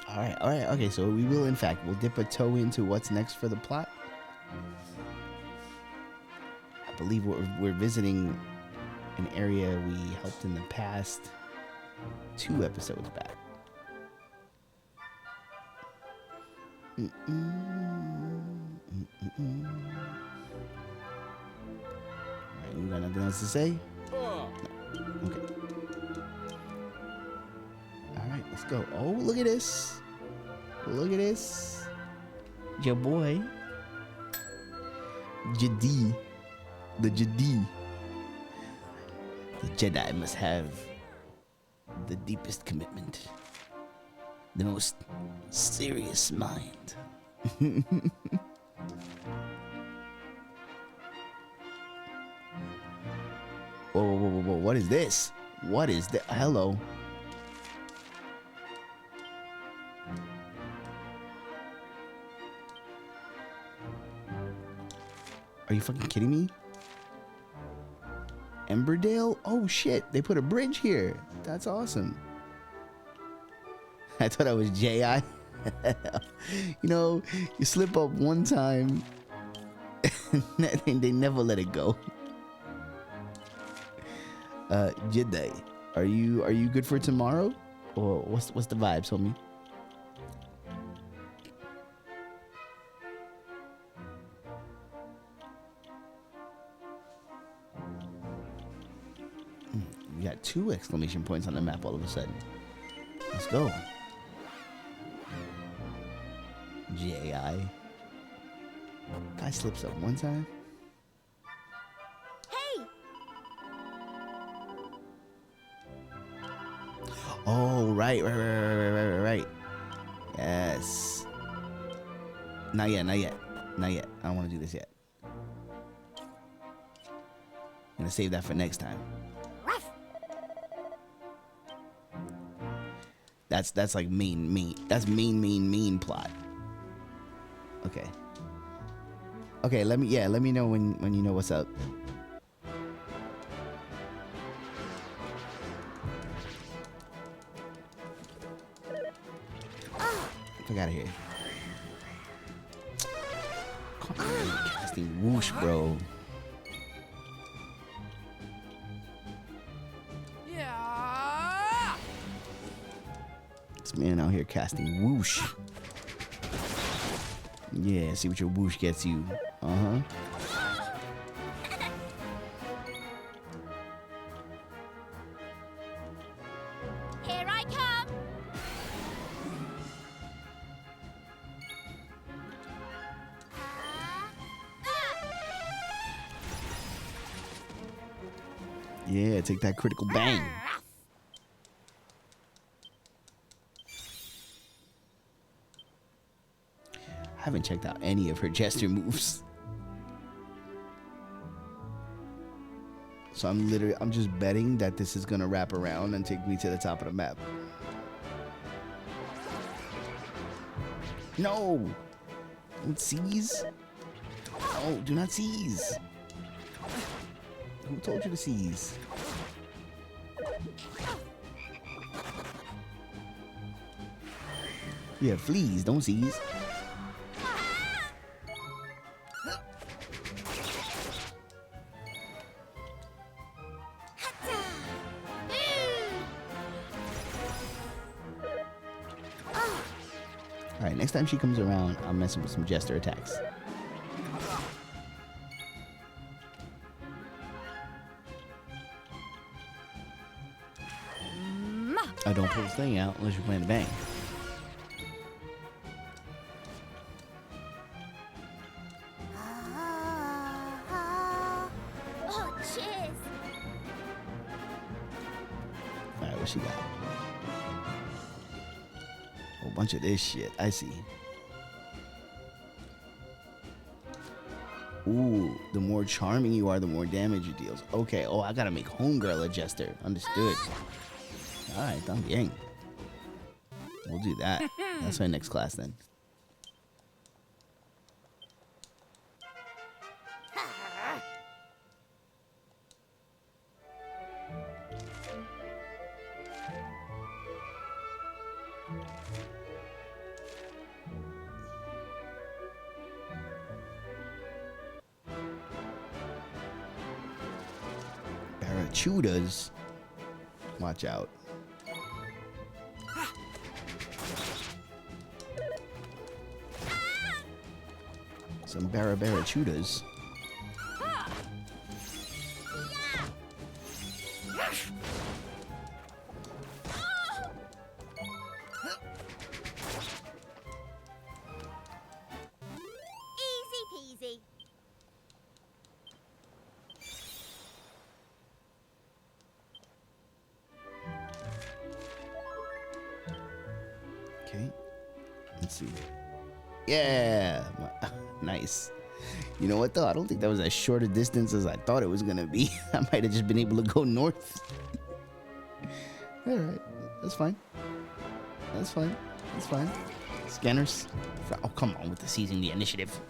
All right, okay, so we will, in fact, we'll dip a toe into what's next for the plot. I believe we're visiting an area we helped in the past 2 episodes back. Alright, we got nothing else to say? No. Okay. Alright, let's go. Oh, look at this. Look at this. Your boy. Jedi. The Jedi. The Jedi must have the deepest commitment. The most serious mind. Whoa. What is this? What is that? Hello. Are you fucking kidding me? Emberdale? Oh shit, they put a bridge here. That's awesome. I thought I was J.I. You know, you slip up one time and they never let it go. Jedi, are you good for tomorrow? Or what's the vibes, homie? We got 2 exclamation points on the map all of a sudden. Let's go. J.I. Guy slips up one time. Hey! Oh, right. Yes. Not yet. I don't want to do this yet. I'm gonna save that for next time. That's like mean. That's mean plot. Okay, let me know when you know what's up. Fuck out of here. Come on, casting whoosh, bro. Yeah. This man out here casting whoosh. Yeah, see what your whoosh gets you. Uh-huh. Here I come! Yeah, take that critical bang. I haven't checked out any of her Jester moves. So I'm just betting that this is gonna wrap around and take me to the top of the map. No! Don't seize. No, do not seize. Who told you to seize? Yeah, fleas, don't seize. Alright, next time she comes around, I'm messing with some Jester attacks. I don't pull the thing out unless you're playing the bang. Oh, cheers. Alright, what she got? Whole bunch of this shit. I see. Ooh, the more charming you are, the more damage it deals. Okay, oh, I gotta make Homegirl a Jester. Understood. Alright, también. We'll do that. That's my next class then. Barachudas. Watch out. Some Barachudas. Easy peasy. Okay. Let's see. Yeah. Nice. You know what though? I don't think that was as short a distance as I thought it was gonna be. I might have just been able to go north. Alright. That's fine. That's fine. That's fine. Scanners. Oh, come on with the seizing the initiative.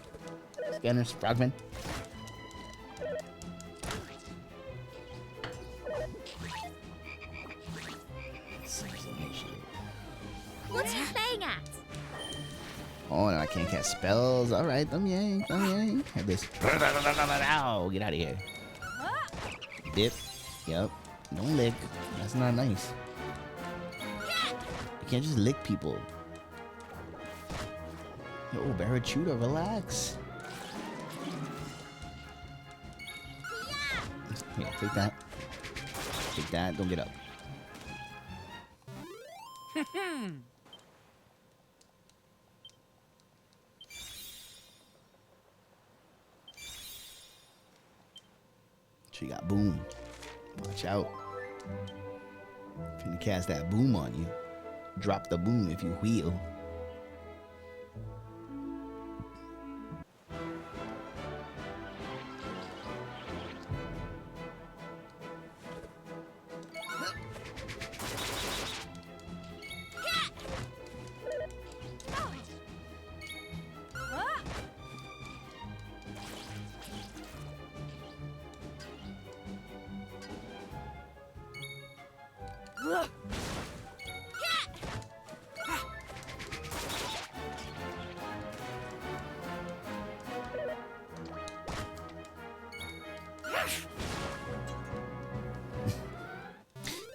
Scanners. Frogman. What's he playing at? Oh, no, I can't cast spells. All right, thumb yank, thumb yank. Have this. Ow, get out of here. Dip. Yep. Don't lick. That's not nice. You can't just lick people. Yo, Barachuda, relax. Yeah, take that. Take that. Don't get up. She got boom. Watch out. Finna cast that boom on you. Drop the boom if you wheel.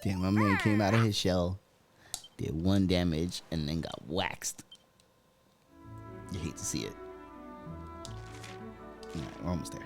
Damn, my man came out of his shell, did 1 damage, and then got waxed. You hate to see it. Alright, we're almost there.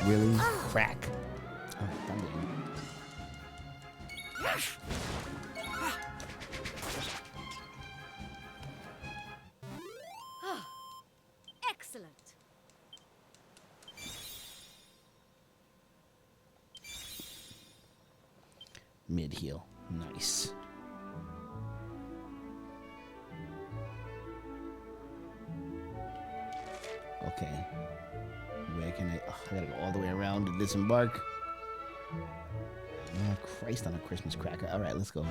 Really? Crack. Alright, I'm in. Excellent. Mid heel. Nice. Okay. Where can I? Oh, I gotta go all the way around to disembark. Oh, Christ on a Christmas cracker. All right, let's go.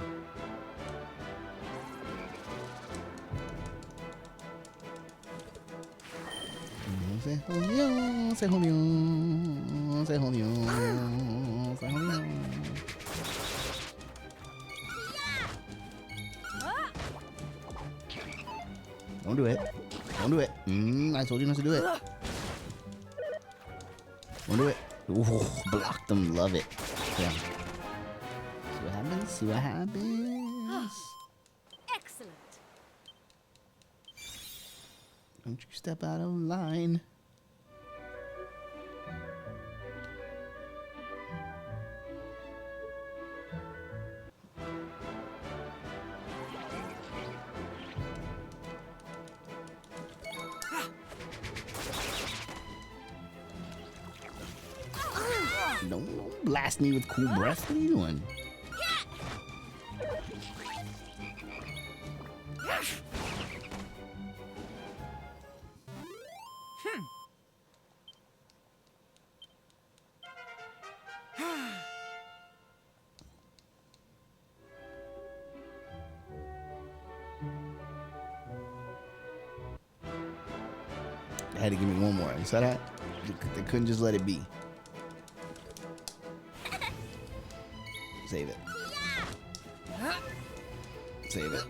Say honio, say honio, say honio, say honio. Don't do it. Don't do it. I told you not to do it. Don't do it. Ooh, blocked them. Love it. Yeah. See what happens? See what happens? Excellent. Don't you step out of line. Don't blast me with cool breath. What are you doing? They had to give me one more. You saw that? They couldn't just let it be. Save it. Save it.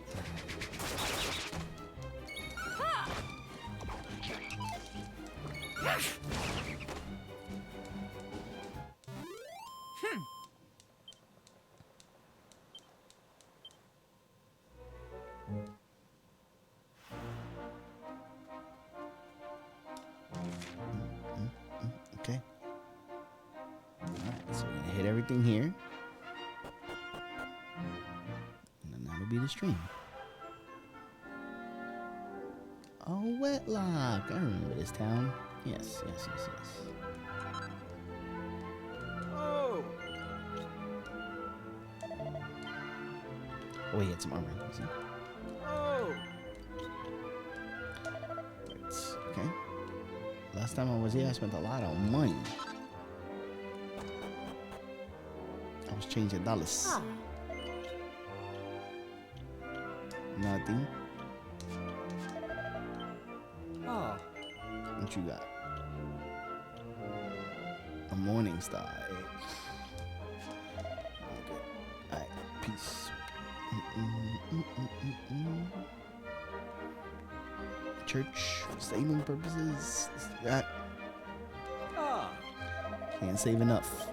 Okay. All right, so we're gonna hit everything here. And then that'll be the stream. Oh, Wetlock. I remember this town. Yes, yes, yes, yes. Oh! Oh, he had some armor. See? Oh! Right, okay. Last time I was here, I spent a lot of money. I was changing dollars. Nothing. Ah. What you got? A morning star. Okay. Alright. Peace. Church for saving purposes. That Ah. can't save enough.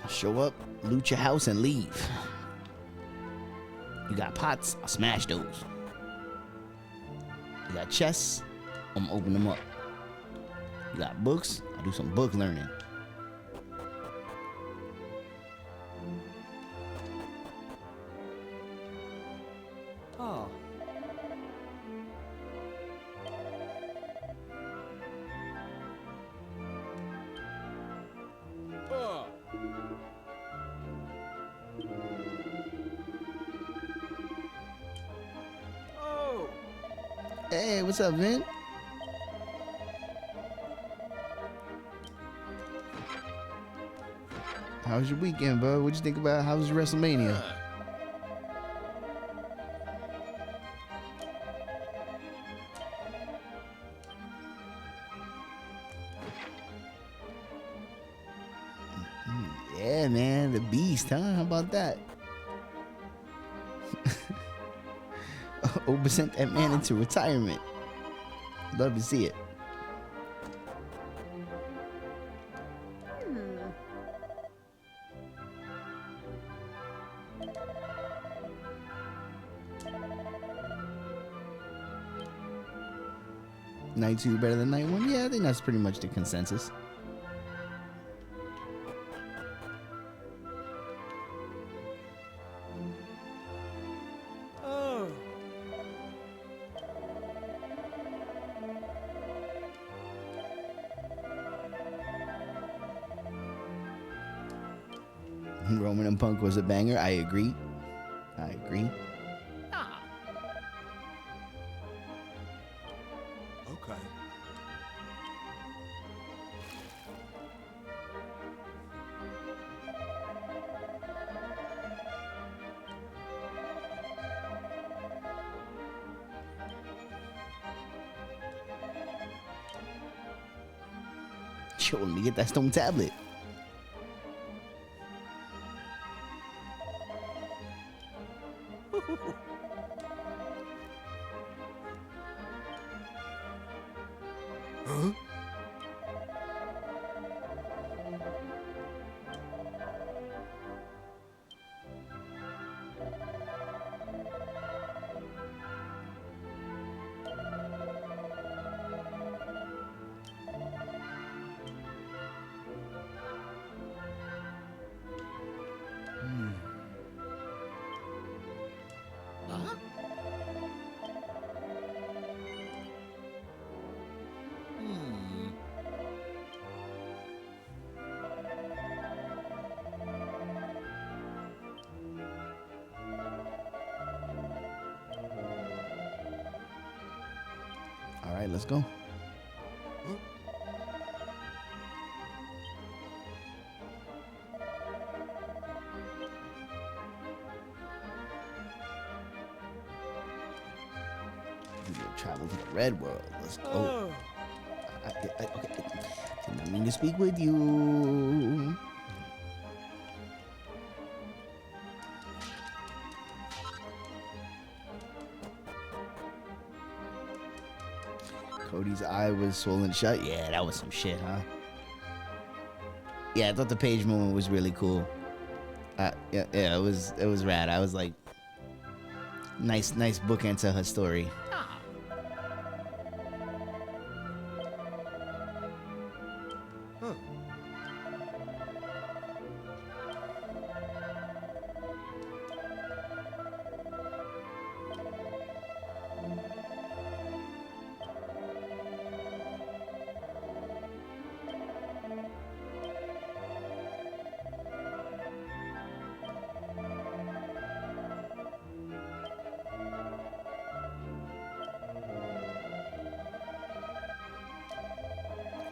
Show up, loot your house, and leave. You got pots, I'll smash those. You got chests, I'm gonna open them up. You got books, I'll do some book learning. Ah. Ah. Oh! Hey, what's up, Vin? How was your weekend, bud? What'd you think about how was WrestleMania? Yeah, man, the beast, huh? How about that? Oba sent that man into retirement. Love to see it. Night 2 better than Night 1? Yeah, I think that's pretty much the consensus. Oh. Roman and Punk was a banger. I agree. Okay. Yo, let me get that stone tablet. Huh? Huh? All right, let's go. We will travel to the red world. Let's go. Oh. Okay. Did not mean to speak with you. Cody's eye was swollen shut. Yeah, that was some shit, huh? Yeah, I thought the page moment was really cool. Yeah, it was rad. I was like, nice bookend to her story. Huh.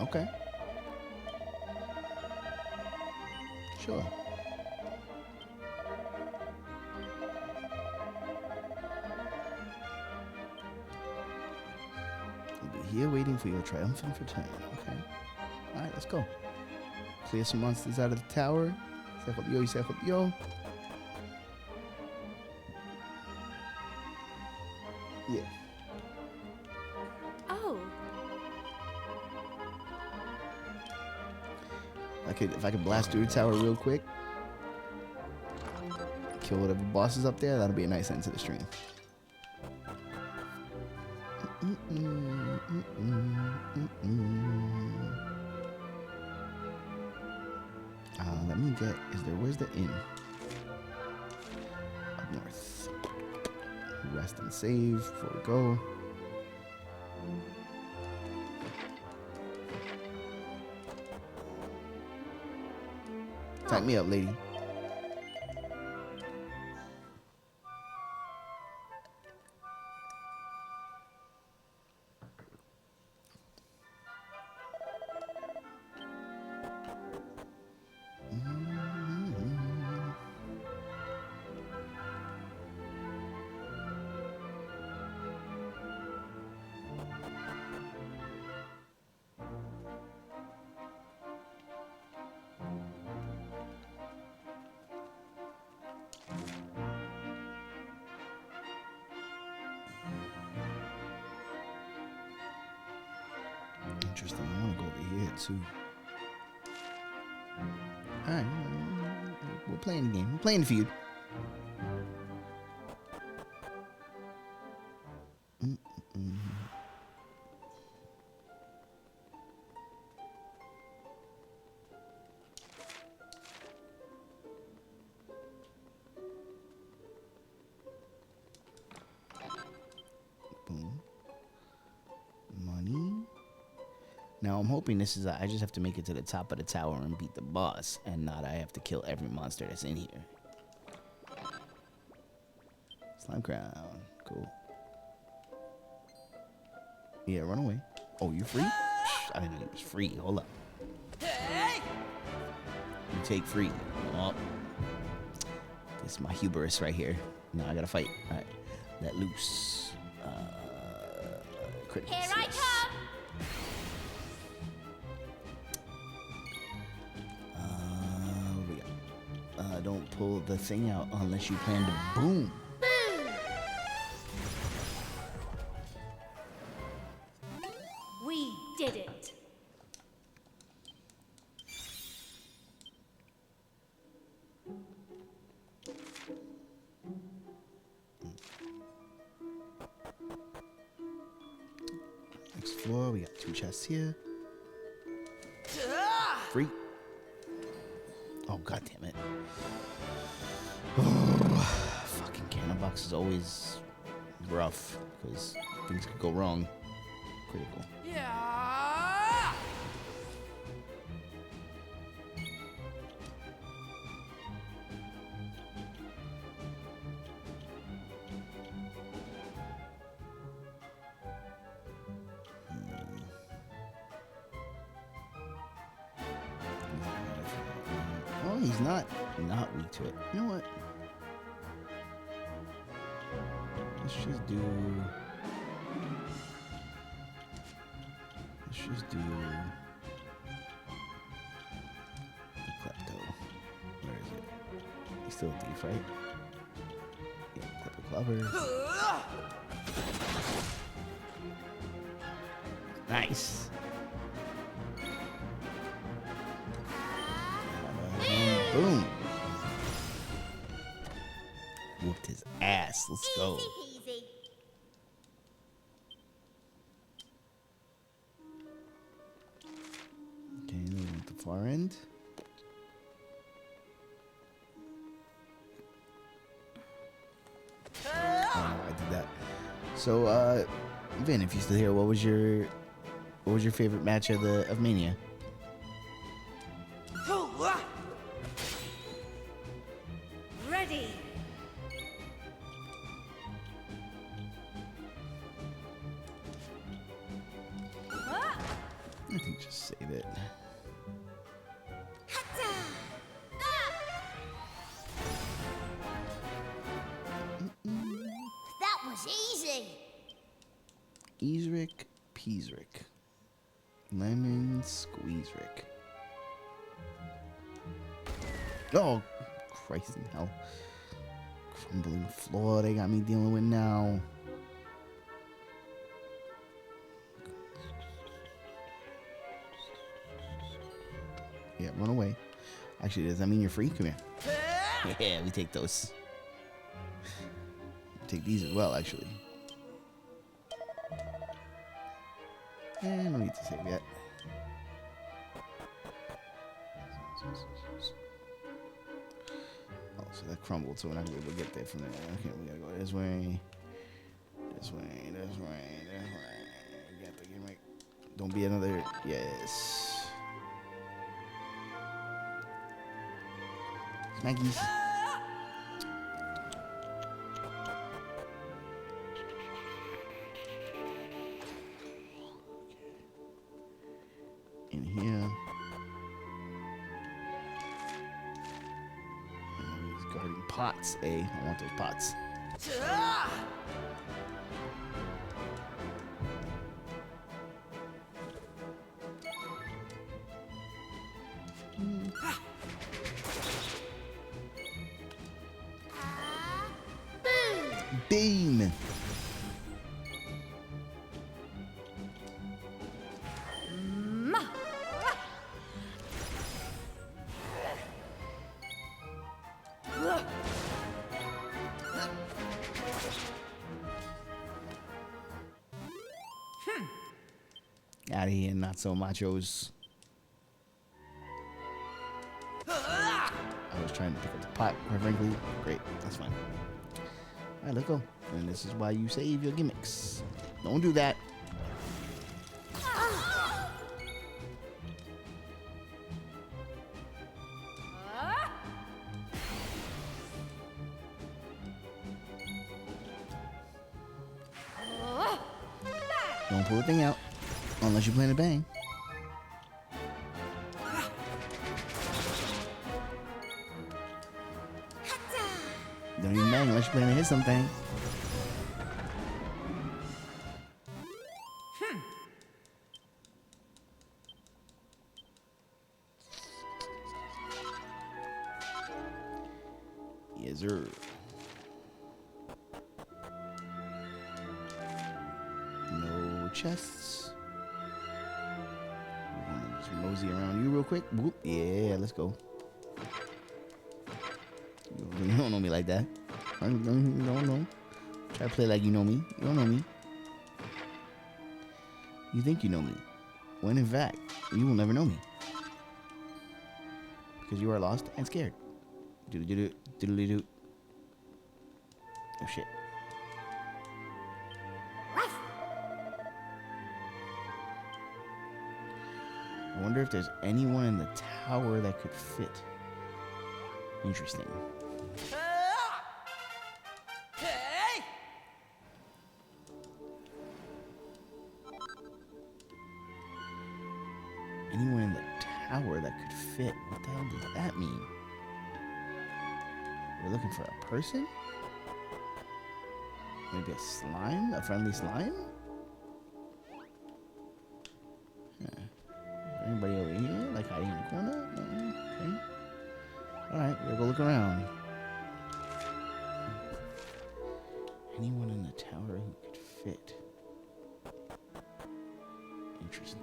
Okay. Sure. We'll be here waiting for your triumphant return. Okay. All right, let's go. Clear some monsters out of the tower. Say yo. Yeah. Oh, If I could blast through the tower real quick, kill whatever boss is up there, that'll be a nice end to the stream. Let me get. Where's the inn? Up north. Rest and save before we go. Type me up, lady. interesting. I want to go over here too. All right, we're playing the game. We're playing the feud. Boom. Money. Now I'm hoping this is I just have to make it to the top of the tower and beat the boss, and not I have to kill every monster that's in here. Slime crown. Cool. Yeah, run away. Oh, you're free? Psh, I didn't know you was free. Hold up. You take free. Oh. This is my hubris right here. Now I gotta fight. Alright. Let loose. Critical Here I success. come. What we got? Don't pull the thing out unless you plan to boom. We did it. Next floor, we got 2 chests here. Free. Oh, god damn it. Fucking cannon box is always rough because things could go wrong. Critical. Oh, he's not weak to it. You know what? Let's just do the klepto. Where is it? He's still a thief, right? Yeah, klepto clover. Nice. Boom. Whooped his ass. Let's go. Easy peasy. Okay, then at the far end. Oh, I did that. So, Vin, if you're still here, what was your favorite match of Mania? Ready. I think just save it. That was easy. Easrick, Peasrick. Lemon Squeezerick. Oh, Christ in hell. Crumbling floor they got me dealing with now. Yeah, run away. Actually, does that mean you're free? Come here. Yeah, we take those. Take these as well, actually. No need to save yet. Oh, so that crumbled, so we're not gonna be able to get there from there. Okay, we gotta go this way. This way, this way, this way. You got to get right. Don't be another. Yes. Smackies. In here. And he's guarding pots, eh? I want those pots. Beam. Out of here, not so machos. I was trying to pick up the pot, quite frankly. Great, that's fine. Alright, let's go. And this is why you save your gimmicks. Don't do that. Don't pull the thing out unless you plan to bang. Don't even bang unless you plan to hit something. Yes, sir. No chests. We're gonna just mosey around you real quick. Whoop. Yeah, let's go. You don't know me like that. No. Try to play like you know me. You don't know me. You think you know me. When in fact, you will never know me. Because you are lost and scared. Doodly doo. Oh shit. I wonder if there's anyone in the tower that could fit. Interesting. Anyone in the tower that could fit? What the hell does that mean? We're looking for a person? Maybe a slime? A friendly slime? Anybody over here? Like hiding in the corner? No? Okay. Alright, we'll go look around. Anyone in the tower who could fit? Interesting.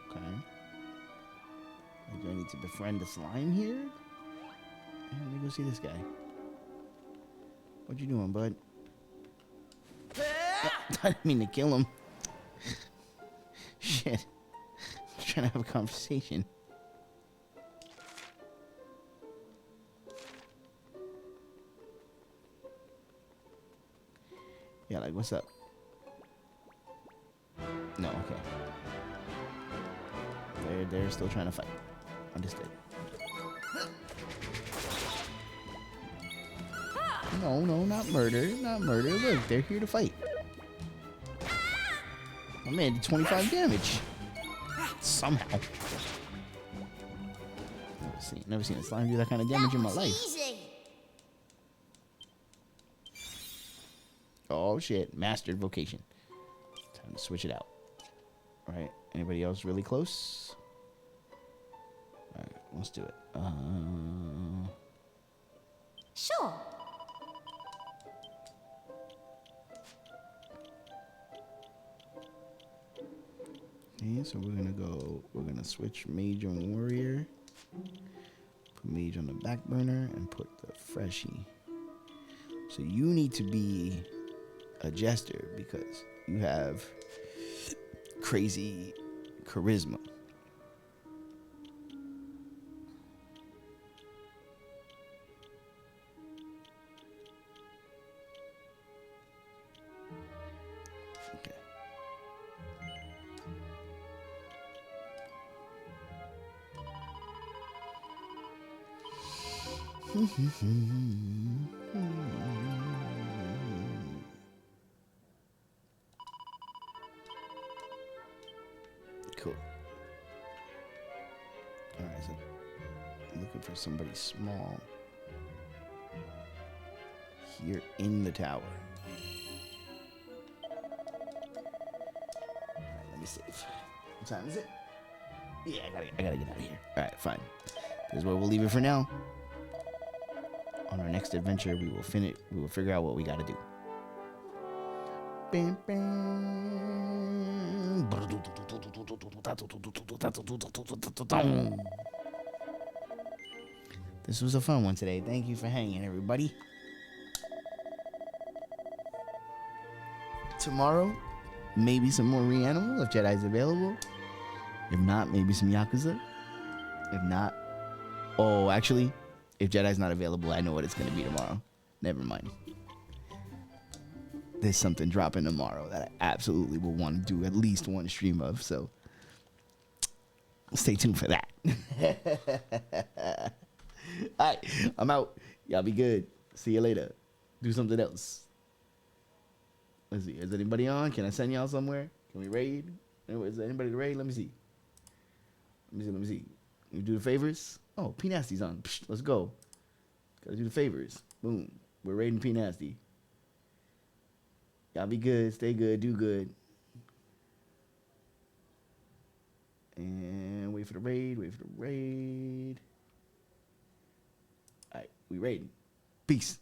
Okay. Do I need to befriend the slime here? Let me go see this guy. What you doing, bud? I didn't mean to kill him. Shit. I was trying to have a conversation. Yeah, like, what's up? No, okay. They're still trying to fight. Understood. No, not murder. Not murder. Look, they're here to fight. My man did 25 damage. Somehow. Never seen a slime do that kind of damage in my life. Easy. Oh shit. Mastered vocation. Time to switch it out. Alright. Anybody else really close? Alright, let's do it. Sure. Okay, so we're gonna switch mage and warrior. Put mage on the back burner and put the freshie. So you need to be a jester because you have crazy charisma. Okay. Cool. Alright, so I'm looking for somebody small here in the tower. Alright, let me save. What time is it? Yeah, I gotta get out of here. Alright, fine. This is where we'll leave it for now. On our next adventure, we will figure out what we gotta do. Bam, bam. This was a fun one today. Thank you for hanging, everybody. tomorrow, maybe some more Reanimal if Jedi's available. If not, maybe some Yakuza. If not, oh, actually, if Jedi's not available, I know what it's going to be tomorrow. Never mind. There's something dropping tomorrow that I absolutely will want to do at least one stream of. So stay tuned for that. All right, I'm out. Y'all be good. See you later. Do something else. Let's see. Is anybody on? Can I send y'all somewhere? Can we raid? Is there anybody to raid? Let me see. Let me see. You do the favors? Oh, P Nasty's on. Psh, let's go. Gotta do the favors. Boom. We're raiding P Nasty. Y'all be good. Stay good. Do good. And wait for the raid. Wait for the raid. All right. We raiding. Peace.